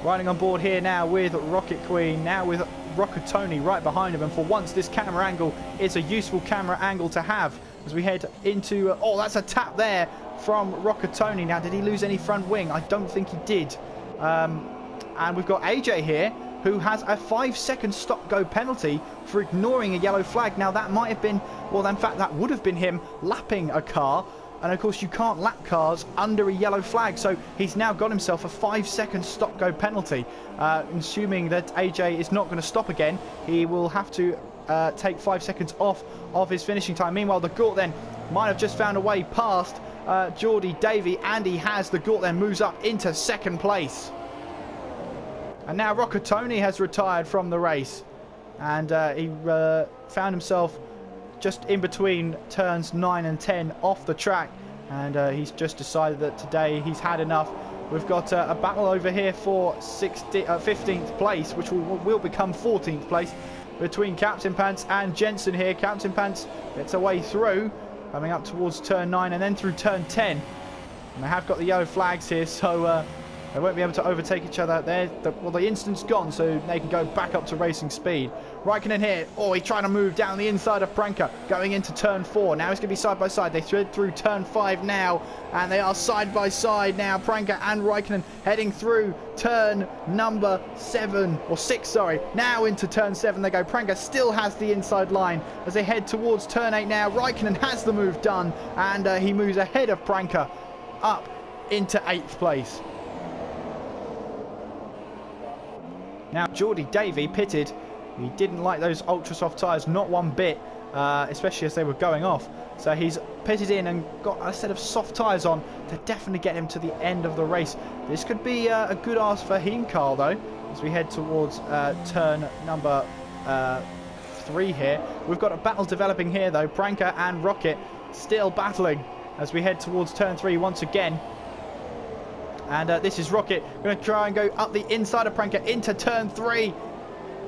Speaker 1: Riding on board here now with Rocket Queen, now with Rocket Tony right behind him, and for once this camera angle is a useful camera angle to have as we head into... oh, that's a tap there from Rocket Tony. Now, did he lose any front wing? I don't think he did. And we've got AJ here, who has a 5-second stop-go penalty for ignoring a yellow flag. Now, that might have been... well, in fact, that would have been him lapping a car. And, of course, you can't lap cars under a yellow flag. So he's now got himself a 5-second stop-go penalty. Assuming that AJ is not going to stop again, he will have to take 5 seconds off of his finishing time. Meanwhile, the Gort then might have just found a way past Geordie Davey, and he has. The Gort then moves up into second place. And now Rocket Tony has retired from the race. And he found himself just in between turns 9 and 10 off the track, and he's just decided that today he's had enough. We've got a battle over here for 15th place, which will become 14th place, between Captain Pants and Jensen here. Captain Pants gets a way through, coming up towards turn 9 and then through turn 10. And they have got the yellow flags here, so they won't be able to overtake each other. Well, the instant's gone, so they can go back up to racing speed. Raikkonen here. Oh, he's trying to move down the inside of Pranker, going into turn 4. Now it's going to be side by side. They thread through turn 5 now, and they are side by side now. Pranker and Raikkonen heading through turn number 7, or 6, sorry. Now into turn 7 they go. Pranker still has the inside line as they head towards turn 8 now. Raikkonen has the move done, and he moves ahead of Pranker up into 8th place. Now, Geordie Davey pitted. He didn't like those ultra soft tyres, not one bit, especially as they were going off. So he's pitted in and got a set of soft tyres on to definitely get him to the end of the race. This could be a good ask for Hinkal, though, as we head towards turn number 3 here. We've got a battle developing here, though. Pranker and Rocket still battling as we head towards turn 3 once again. And this is Rocket going to try and go up the inside of Pranker into turn 3.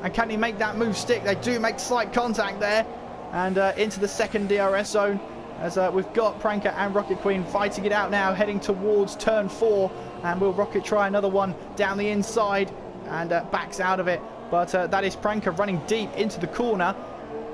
Speaker 1: And can he make that move stick? They do make slight contact there. And into the second DRS zone. As we've got Pranker and Rocket Queen fighting it out now, heading towards turn 4. And will Rocket try another one down the inside? And backs out of it. But that is Pranker running deep into the corner.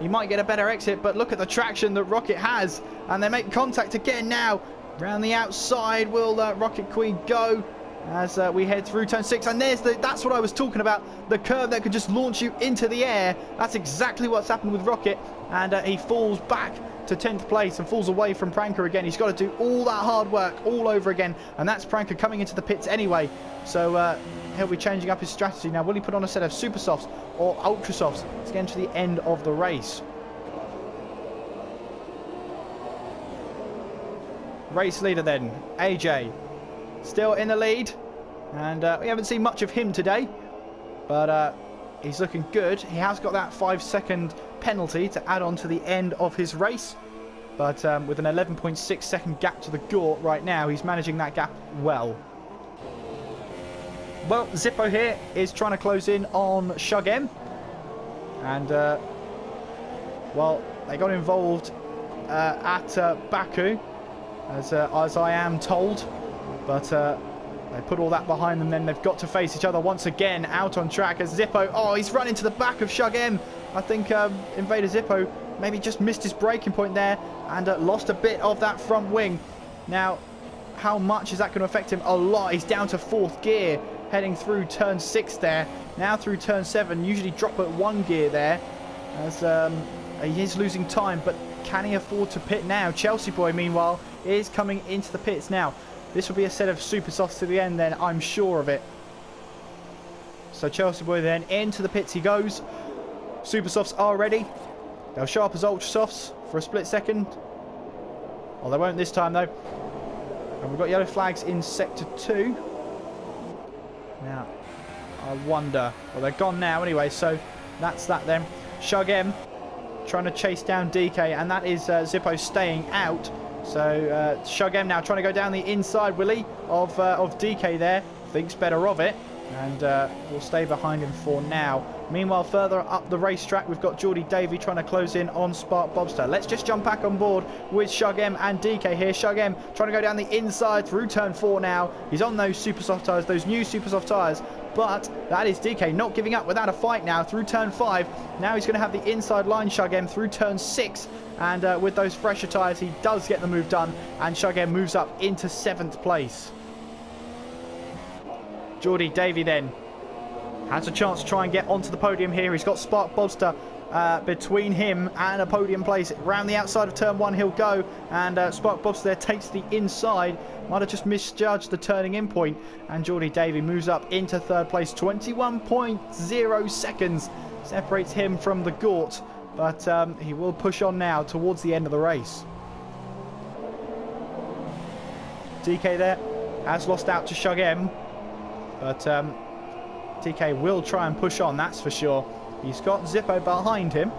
Speaker 1: He might get a better exit, but look at the traction that Rocket has. And they make contact again now. Round the outside will Rocket Queen go as we head through turn 6. And that's what I was talking about. The curve that could just launch you into the air. That's exactly what's happened with Rocket. And he falls back to 10th place and falls away from Pranker again. He's got to do all that hard work all over again. And that's Pranker coming into the pits anyway. So he'll be changing up his strategy. Now, will he put on a set of super softs or ultra softs to get to the end of the race? Race leader then, AJ, still in the lead, and we haven't seen much of him today, but he's looking good. He has got that 5-second penalty to add on to the end of his race, but with an 11.6 second gap to the Gort right now, he's managing that gap well. Well, Zippo here is trying to close in on Shug M, and well, they got involved at Baku. As I am told, but they put all that behind them. Then they've got to face each other once again out on track as Zippo. Oh, he's run into the back of Shug M. I think Invader Zippo maybe just missed his braking point there and lost a bit of that front wing. Now, how much is that going to affect him? A lot. He's down to 4th gear, heading through turn 6 there. Now through turn 7. Usually drop at 1 gear there, as he is losing time, but can he afford to pit now? Chelsea Boy, meanwhile, is coming into the pits now. This will be a set of super softs to the end then, I'm sure of it. So Chelsea Boy then into the pits he goes. Super softs are ready. They'll show up as ultra softs for a split second. Oh, they won't this time though. And we've got yellow flags in sector 2. Now, I wonder. Well, they're gone now anyway, so that's that then. Shug M trying to chase down DK, and that is Zippo staying out. So Shug M now trying to go down the inside, will he, of DK there. Thinks better of it, and will stay behind him for now. Meanwhile, further up the racetrack, we've got Geordie Davey trying to close in on Spark Bobster. Let's just jump back on board with Shug M and DK here. Shug M trying to go down the inside through turn 4 now. He's on those super soft tyres, those new super soft tyres. but that is DK not giving up without a fight now through turn 5. Now he's going to have the inside line Shugem through turn 6, and with those fresher tyres he does get the move done, and Shugem moves up into 7th place. Geordie Davey then has a chance to try and get onto the podium here. He's got Spark Bobster between him and a podium place. Round the outside of turn 1 he'll go, and Spark Bobster there takes the inside. Might have just misjudged the turning in point, and Geordie Davey moves up into 3rd place. 21.0 seconds separates him from the Gort, but he will push on now towards the end of the race. DK there has lost out to Shugem, but DK will try and push on, that's for sure. He's got Zippo behind him.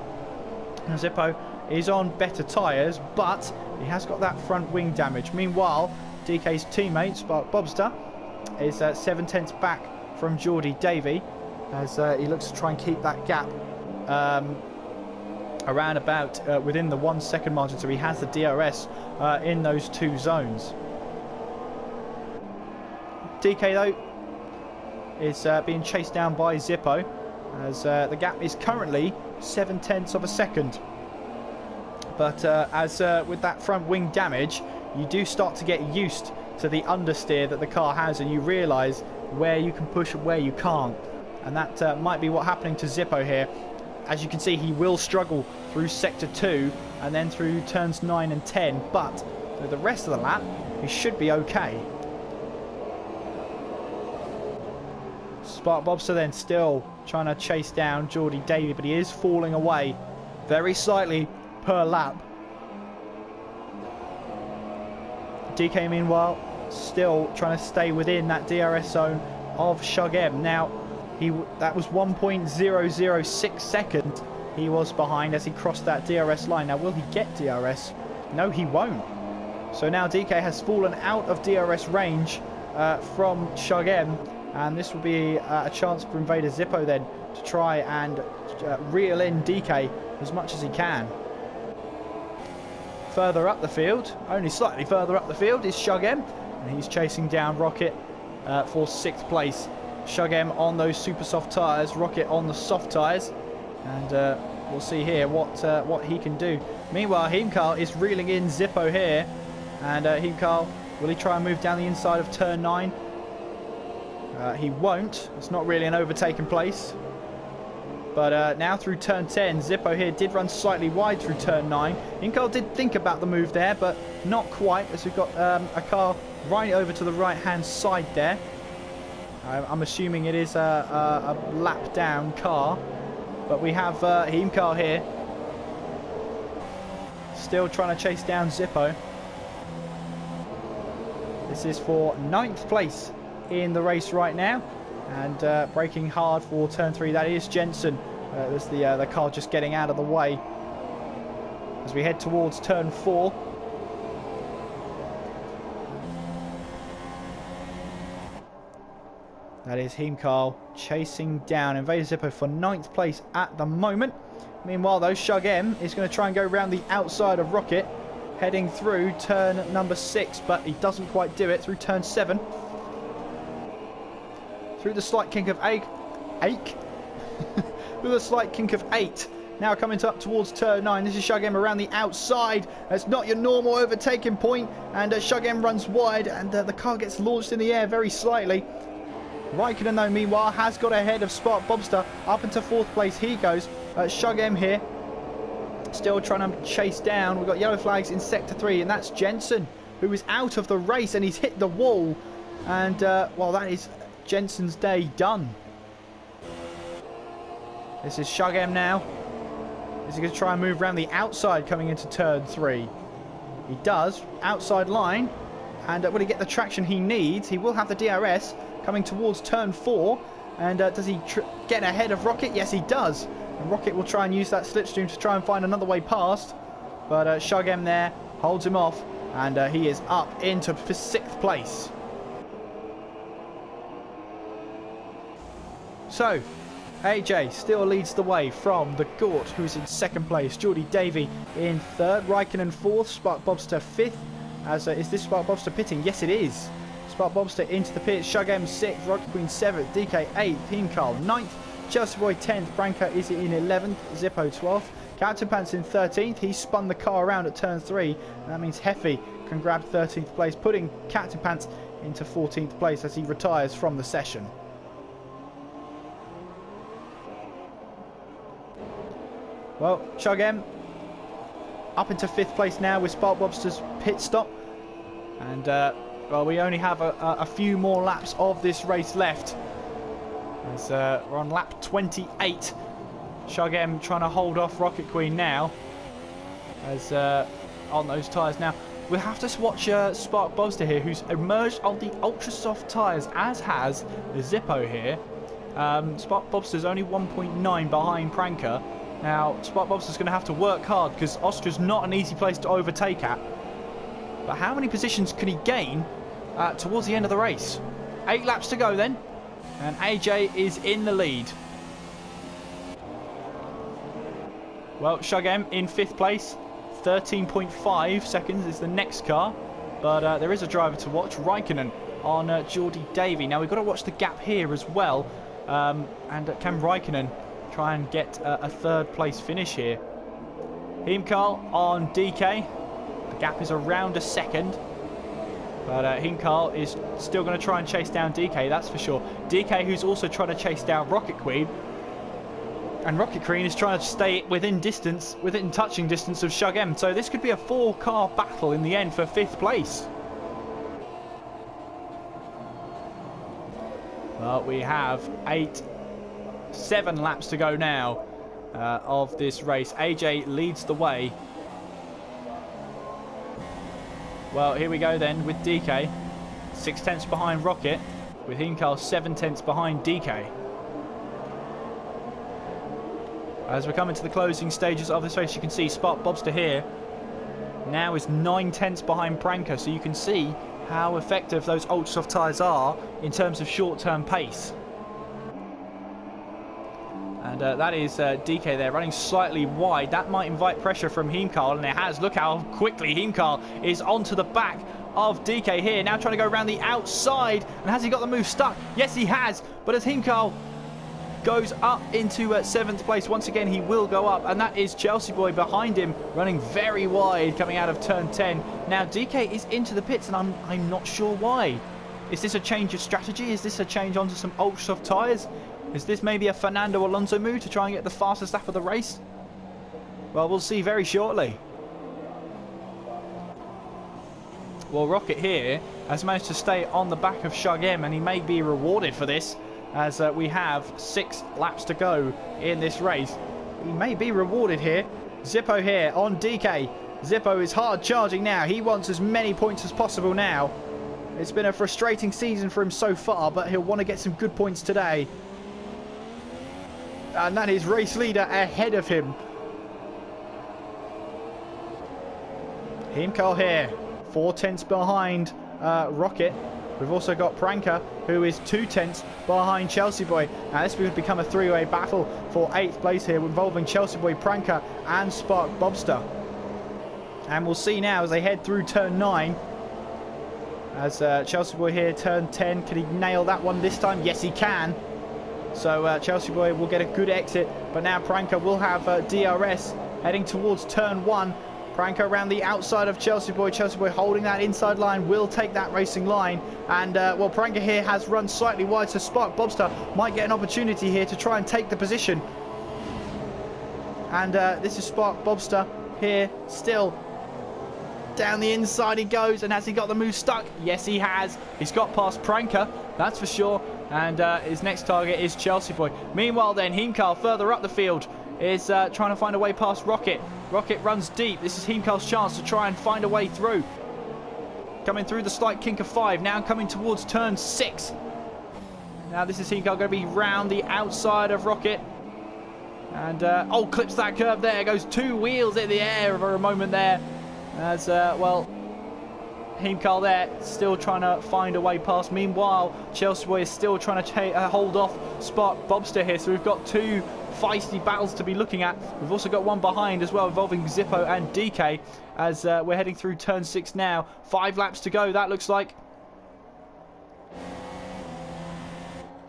Speaker 1: And Zippo is on better tyres, but he has got that front wing damage. Meanwhile, DK's teammate, Spark Bobster, is 7/10 back from Geordie Davey, as he looks to try and keep that gap around about within the 1 second margin, so he has the DRS in those 2 zones. DK though is being chased down by Zippo, as the gap is currently 7/10 of a second. But as with that front wing damage, you do start to get used to the understeer that the car has, and you realise where you can push and where you can't. And that might be what's happening to Zippo here. As you can see, he will struggle through sector 2 and then through turns 9 and 10, but through the rest of the lap he should be okay. Spark Bobster then still trying to chase down Geordie Davey, but he is falling away very slightly per lap. DK meanwhile still trying to stay within that DRS zone of Shugem. Now that was 1.006 seconds he was behind as he crossed that DRS line. Now will he get DRS? No, he won't. So now DK has fallen out of DRS range from Shugem, and this will be a chance for Invader Zippo then to try and reel in DK as much as he can. Further up the field, only slightly further up the field, is Shugem, and he's chasing down Rocket for 6th place. Shugem on those super soft tyres, Rocket on the soft tyres, and we'll see here what he can do. Meanwhile, Heimkarl is reeling in Zippo here, and Heimkarl, will he try and move down the inside of turn 9? He won't. It's not really an overtaking place. But now through turn 10, Zippo here did run slightly wide through turn 9. Heimkarl did think about the move there, but not quite, as we've got a car right over to the right-hand side there. I'm assuming it is a lap-down car. But we have Heimkarl here, still trying to chase down Zippo. This is for 9th place in the race right now, and braking hard for turn 3. That is Jensen. There's the car just getting out of the way as we head towards turn 4. That is Heimkarl chasing down Invader Zippo for 9th place at the moment. Meanwhile though, Shugem is going to try and go around the outside of Rocket, heading through turn number 6, but he doesn't quite do it through turn 7. Through the slight kink of with a slight kink of 8. Now coming up towards turn 9. This is Shugem around the outside. It's not your normal overtaking point, and Shugem runs wide, and the car gets launched in the air very slightly. Raikkonen though meanwhile has got ahead of Spark Bobster. Up into 4th place he goes. Shugem here still trying to chase down. We've got yellow flags in sector 3, and that's Jensen, who is out of the race, and he's hit the wall, and well, that is Jensen's day done. This is Shugem now. Is he going to try and move around the outside coming into turn 3? He does. Outside line. And will he get the traction he needs? He will have the DRS coming towards turn 4. And does he get ahead of Rocket? Yes, he does. And Rocket will try and use that slipstream to try and find another way past. But Shugem there holds him off. And he is up into 6th place. So, AJ still leads the way from the Gort, who's in 2nd place. Geordie Davey in 3rd. Raikkonen 4th. Spark Bobster 5th. Is this Spark Bobster pitting? Yes, it is. Spark Bobster into the pits. Shugem 6th, Rocket Queen 7th, DK 8th, Heemkarl 9th, Chelsea Boy 10th, Branko is in 11th, Zippo 12th, Captain Pants in 13th. He spun the car around at turn 3, and that means Heffy can grab 13th place, putting Captain Pants into 14th place as he retires from the session. Well, Shugem up into 5th place now with Spark Bobster's pit stop. And, well, we only have a few more laps of this race left. As we're on lap 28. Shugem trying to hold off Rocket Queen now. As on those tyres now. We'll have to watch Spark Bobster here, who's emerged on the ultra soft tyres, as has the Zippo here. Spark Bobster's only 1.9 behind Pranker. Now, Spark Bobster's going to have to work hard because Austria's not an easy place to overtake at. But how many positions can he gain towards the end of the race? 8 laps to go then. And AJ is in the lead. Well, Shugem in 5th place. 13.5 seconds is the next car. But there is a driver to watch. Raikkonen on Geordie Davey. Now, we've got to watch the gap here as well. And can Raikkonen try and get a 3rd place finish here? Heemkarl on DK. The gap is around a second. But Heemkarl is still going to try and chase down DK, that's for sure. DK, who's also trying to chase down Rocket Queen. And Rocket Queen is trying to stay within touching distance of Shugem. So this could be a 4-car battle in the end for 5th place. Well, we have 7 laps to go now of this race. AJ leads the way. Well, here we go then with DK. 6 tenths behind Rocket, with Heemkarl 7 tenths behind DK. As we're coming to the closing stages of this race, you can see Spark Bobster here now is 9 tenths behind Pranker, so you can see how effective those ultra soft tyres are in terms of short-term pace. And that is DK there, running slightly wide. That might invite pressure from Heemkarl, and it has. Look how quickly Heemkarl is onto the back of DK here. Now trying to go around the outside. And has he got the move stuck? Yes, he has. But as Heemkarl goes up into 7th place, once again, he will go up. And that is Chelsea Boy behind him, running very wide, coming out of turn 10. Now, DK is into the pits, and I'm not sure why. Is this a change of strategy? Is this a change onto some ultra soft tyres? Is this maybe a Fernando Alonso move to try and get the fastest lap of the race? Well, we'll see very shortly. Well, Rocket here has managed to stay on the back of Shugem, and he may be rewarded for this, as we have 6 laps to go in this race. He may be rewarded here. Zippo here on DK. Zippo is hard charging now. He wants as many points as possible now. It's been a frustrating season for him so far, but he'll want to get some good points today. And that is race leader ahead of him. Heemkarl here, 4 tenths behind Rocket. We've also got Pranker, who is 2 tenths behind Chelsea Boy. Now this would become a 3-way battle for 8th place here, involving Chelsea Boy, Pranker and Spark Bobster. And we'll see now as they head through turn 9. As Chelsea Boy here, turn 10. Can he nail that one this time? Yes, he can. So Chelsea Boy will get a good exit. But now Pranker will have DRS heading towards turn 1. Pranker around the outside of Chelsea Boy. Chelsea Boy holding that inside line, will take that racing line. And, well, Pranker here has run slightly wide, so Spark Bobster might get an opportunity here to try and take the position. And this is Spark Bobster here, still down the inside he goes. And has he got the move stuck? Yes, he has. He's got past Pranker, that's for sure. And his next target is Chelsea Boy. Meanwhile then, Heemkarl further up the field is trying to find a way past Rocket. Rocket runs deep. This is Heemkarl's chance to try and find a way through. Coming through the slight kink of 5. Now coming towards turn 6. Now this is Heemkarl going to be round the outside of Rocket. And, oh, clips that curve there. Goes 2 wheels in the air for a moment there. As, well, Heemkarl there still trying to find a way past. Meanwhile, Chelsea Boy is still trying to hold off Spark Bobster here. So we've got 2 feisty battles to be looking at. We've also got one behind as well, involving Zippo and DK, as we're heading through turn 6 now. 5 laps to go, that looks like.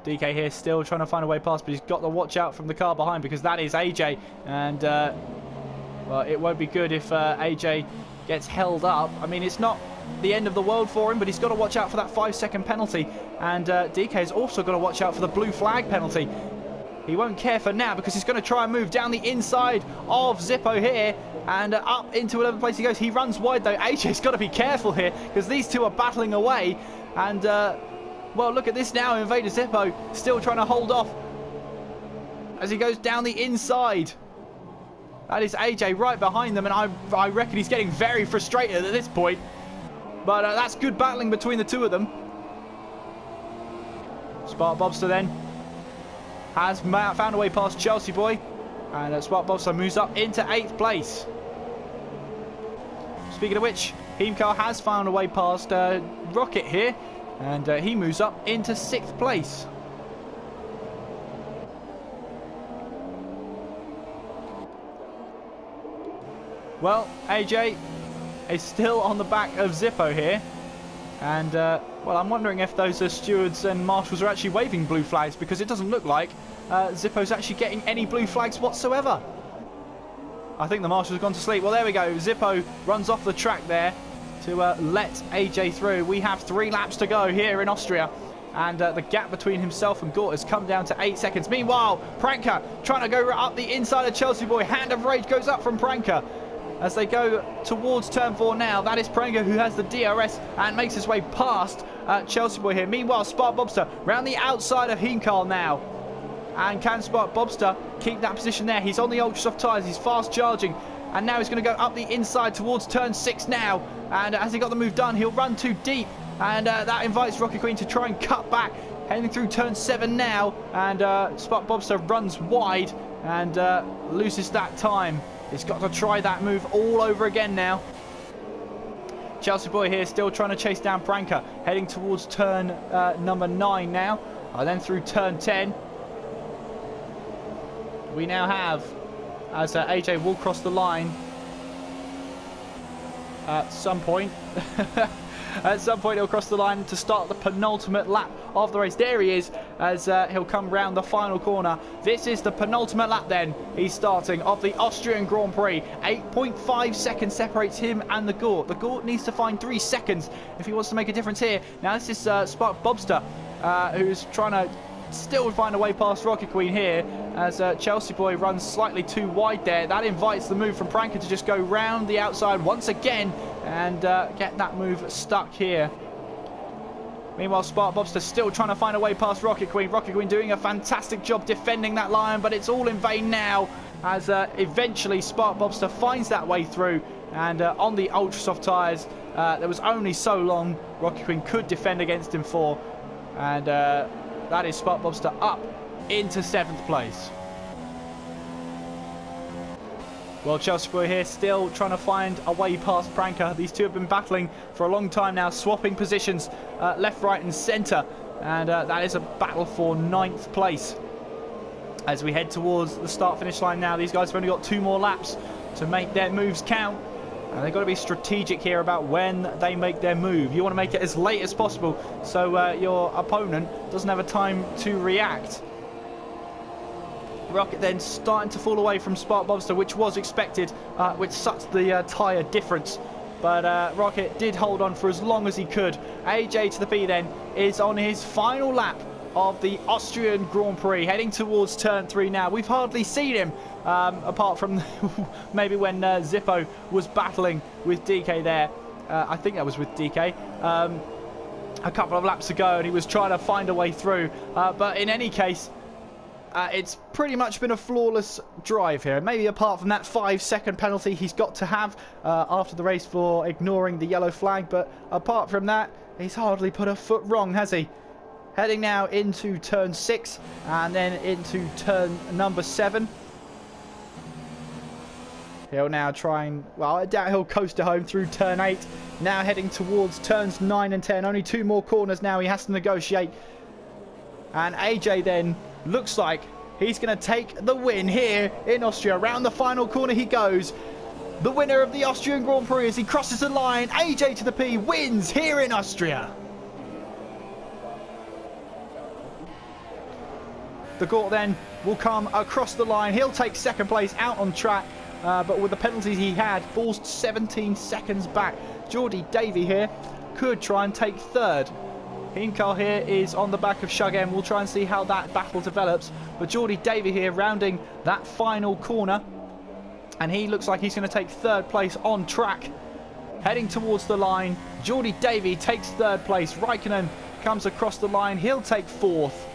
Speaker 1: DK here still trying to find a way past, but he's got to watch out from the car behind because that is AJ. And, well, it won't be good if AJ gets held up. I mean, it's not the end of the world for him, but he's got to watch out for that 5-second penalty. And DK's also got to watch out for the blue flag penalty. He won't care for now because he's going to try and move down the inside of Zippo here and up into whatever place he goes. He runs wide though. AJ's got to be careful here because these two are battling away. And, well, look at this now. Invader Zippo still trying to hold off as he goes down the inside. That is AJ right behind them, and I reckon he's getting very frustrated at this point. But that's good battling between the two of them. Spark Bobster then has found a way past Chelsea Boy, and Spark Bobster moves up into 8th place. Speaking of which, Heemcar has found a way past Rocket here, and he moves up into 6th place. Well, AJ is still on the back of Zippo here. And, well, I'm wondering if those stewards and marshals are actually waving blue flags, because it doesn't look like Zippo's actually getting any blue flags whatsoever. I think the marshals have gone to sleep. Well, there we go. Zippo runs off the track there to let AJ through. We have 3 laps to go here in Austria. And the gap between himself and Gort has come down to 8 seconds. Meanwhile, Pranker trying to go up the inside of Chelsea Boy. Hand of Rage goes up from Pranker. As they go towards turn 4 now, that is Pranker who has the DRS and makes his way past Chelsea Boy here. Meanwhile, Spark Bobster round the outside of Heemcar now. And can Spark Bobster keep that position there? He's on the ultra soft tyres, he's fast charging. And now he's going to go up the inside towards turn 6 now. And as he got the move done, he'll run too deep. And that invites Rocket Queen to try and cut back. Heading through turn 7 now. And Spark Bobster runs wide and loses that time. He's got to try that move all over again now. Chelsea Boy here still trying to chase down Pranker. Heading towards turn number 9 now. And then through turn 10. We now have, as AJ will cross the line at some point. At some point he'll cross the line to start the penultimate lap of the race. There he is, as he'll come round the final corner. This is the penultimate lap then. He's starting of the Austrian Grand Prix. 8.5 seconds separates him and the Gort. The Gort needs to find 3 seconds if he wants to make a difference here. Now this is Spark Bobster, who's trying to still find a way past Rocket Queen here, as Chelsea Boy runs slightly too wide there. That invites the move from Pranker to just go round the outside once again and get that move stuck here. Meanwhile, Spark Bobster still trying to find a way past Rocket Queen. Rocket Queen doing a fantastic job defending that line, but it's all in vain now, as eventually Spark Bobster finds that way through. And on the ultra soft tyres, there was only so long Rocket Queen could defend against him for. And that is Spark Bobster up into 7th place. Well, Chelsea Boy here still trying to find a way past Pranker. These two have been battling for a long time now, swapping positions left, right and centre. And that is a battle for 9th place. As we head towards the start-finish line now, these guys have only got 2 more laps to make their moves count. And they've got to be strategic here about when they make their move. You want to make it as late as possible so your opponent doesn't have a time to react. Rocket then starting to fall away from Spark Bobster, which was expected with such the tyre difference. But Rocket did hold on for as long as he could. AJ to the P then is on his final lap of the Austrian Grand Prix, heading towards turn 3 now. We've hardly seen him, apart from maybe when Zippo was battling with DK there. I think that was with DK. A couple of laps ago, and he was trying to find a way through. But in any case, it's pretty much been a flawless drive here. Maybe apart from that 5-second penalty he's got to have after the race for ignoring the yellow flag. But apart from that, he's hardly put a foot wrong, has he? Heading now into turn 6 and then into turn number 7. He'll now try and, well, I doubt he'll coast to home through turn 8. Now heading towards turns 9 and 10. Only 2 more corners now he has to negotiate. And AJ then looks like he's going to take the win here in Austria. Around the final corner he goes. The winner of the Austrian Grand Prix as he crosses the line. AJ to the P wins here in Austria. The Gort then will come across the line. He'll take second place out on track, but with the penalties he had, falls 17 seconds back. Geordie Davey here could try and take third. Heimkarl here is on the back of Shugem. We'll try and see how that battle develops. But Geordie Davey here rounding that final corner. And he looks like he's going to take third place on track. Heading towards the line. Geordie Davey takes third place. Raikkonen comes across the line. He'll take fourth.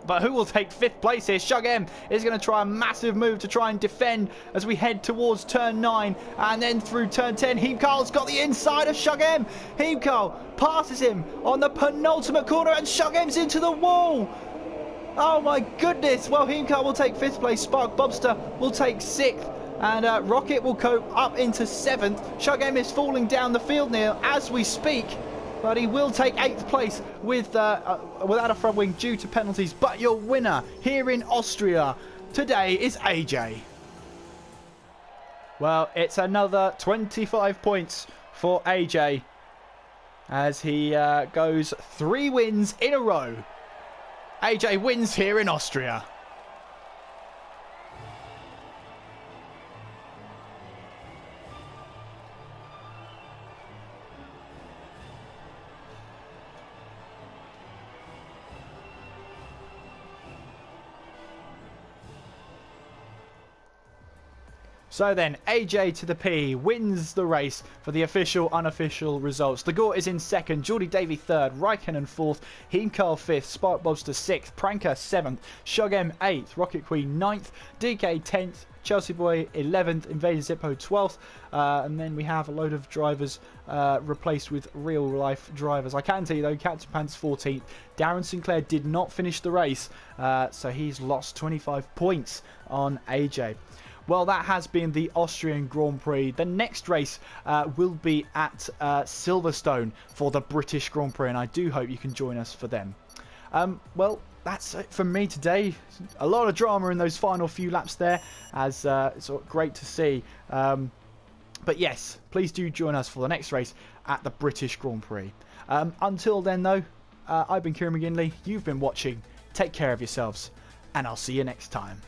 Speaker 1: But who will take fifth place here? Shugem is going to try a massive move to try and defend as we head towards turn 9 and then through turn 10. Heimkarl's got the inside of Shugem. Heimkarl passes him on the penultimate corner and Shugem's into the wall. Oh my goodness. Well, Heimkarl will take 5th place. Spark Bobster will take 6th. And Rocket will go up into 7th. Shugem is falling down the field now as we speak. But he will take 8th place without a front wing due to penalties. But your winner here in Austria today is AJ. Well, it's another 25 points for AJ as he goes 3 wins in a row. AJ wins here in Austria. So then, AJ to the P wins the race for the official, unofficial results. The Gort is in 2nd, Geordie Davey 3rd, Raikkonen 4th, Heimkarl 5th, Spark Bobster 6th, Pranker 7th, Shugem 8th, Rocket Queen 9th, DK 10th, Chelsea Boy 11th, Invader Zippo 12th, and then we have a load of drivers replaced with real life drivers. I can tell you though, Captain Pants 14th, DarrenSinclair did not finish the race, so he's lost 25 points on AJ. Well, that has been the Austrian Grand Prix. The next race will be at Silverstone for the British Grand Prix, and I do hope you can join us for them. Well, that's it from me today. A lot of drama in those final few laps there, as it's great to see. But yes, please do join us for the next race at the British Grand Prix. Until then, though, I've been Kieran McGinley. You've been watching. Take care of yourselves, and I'll see you next time.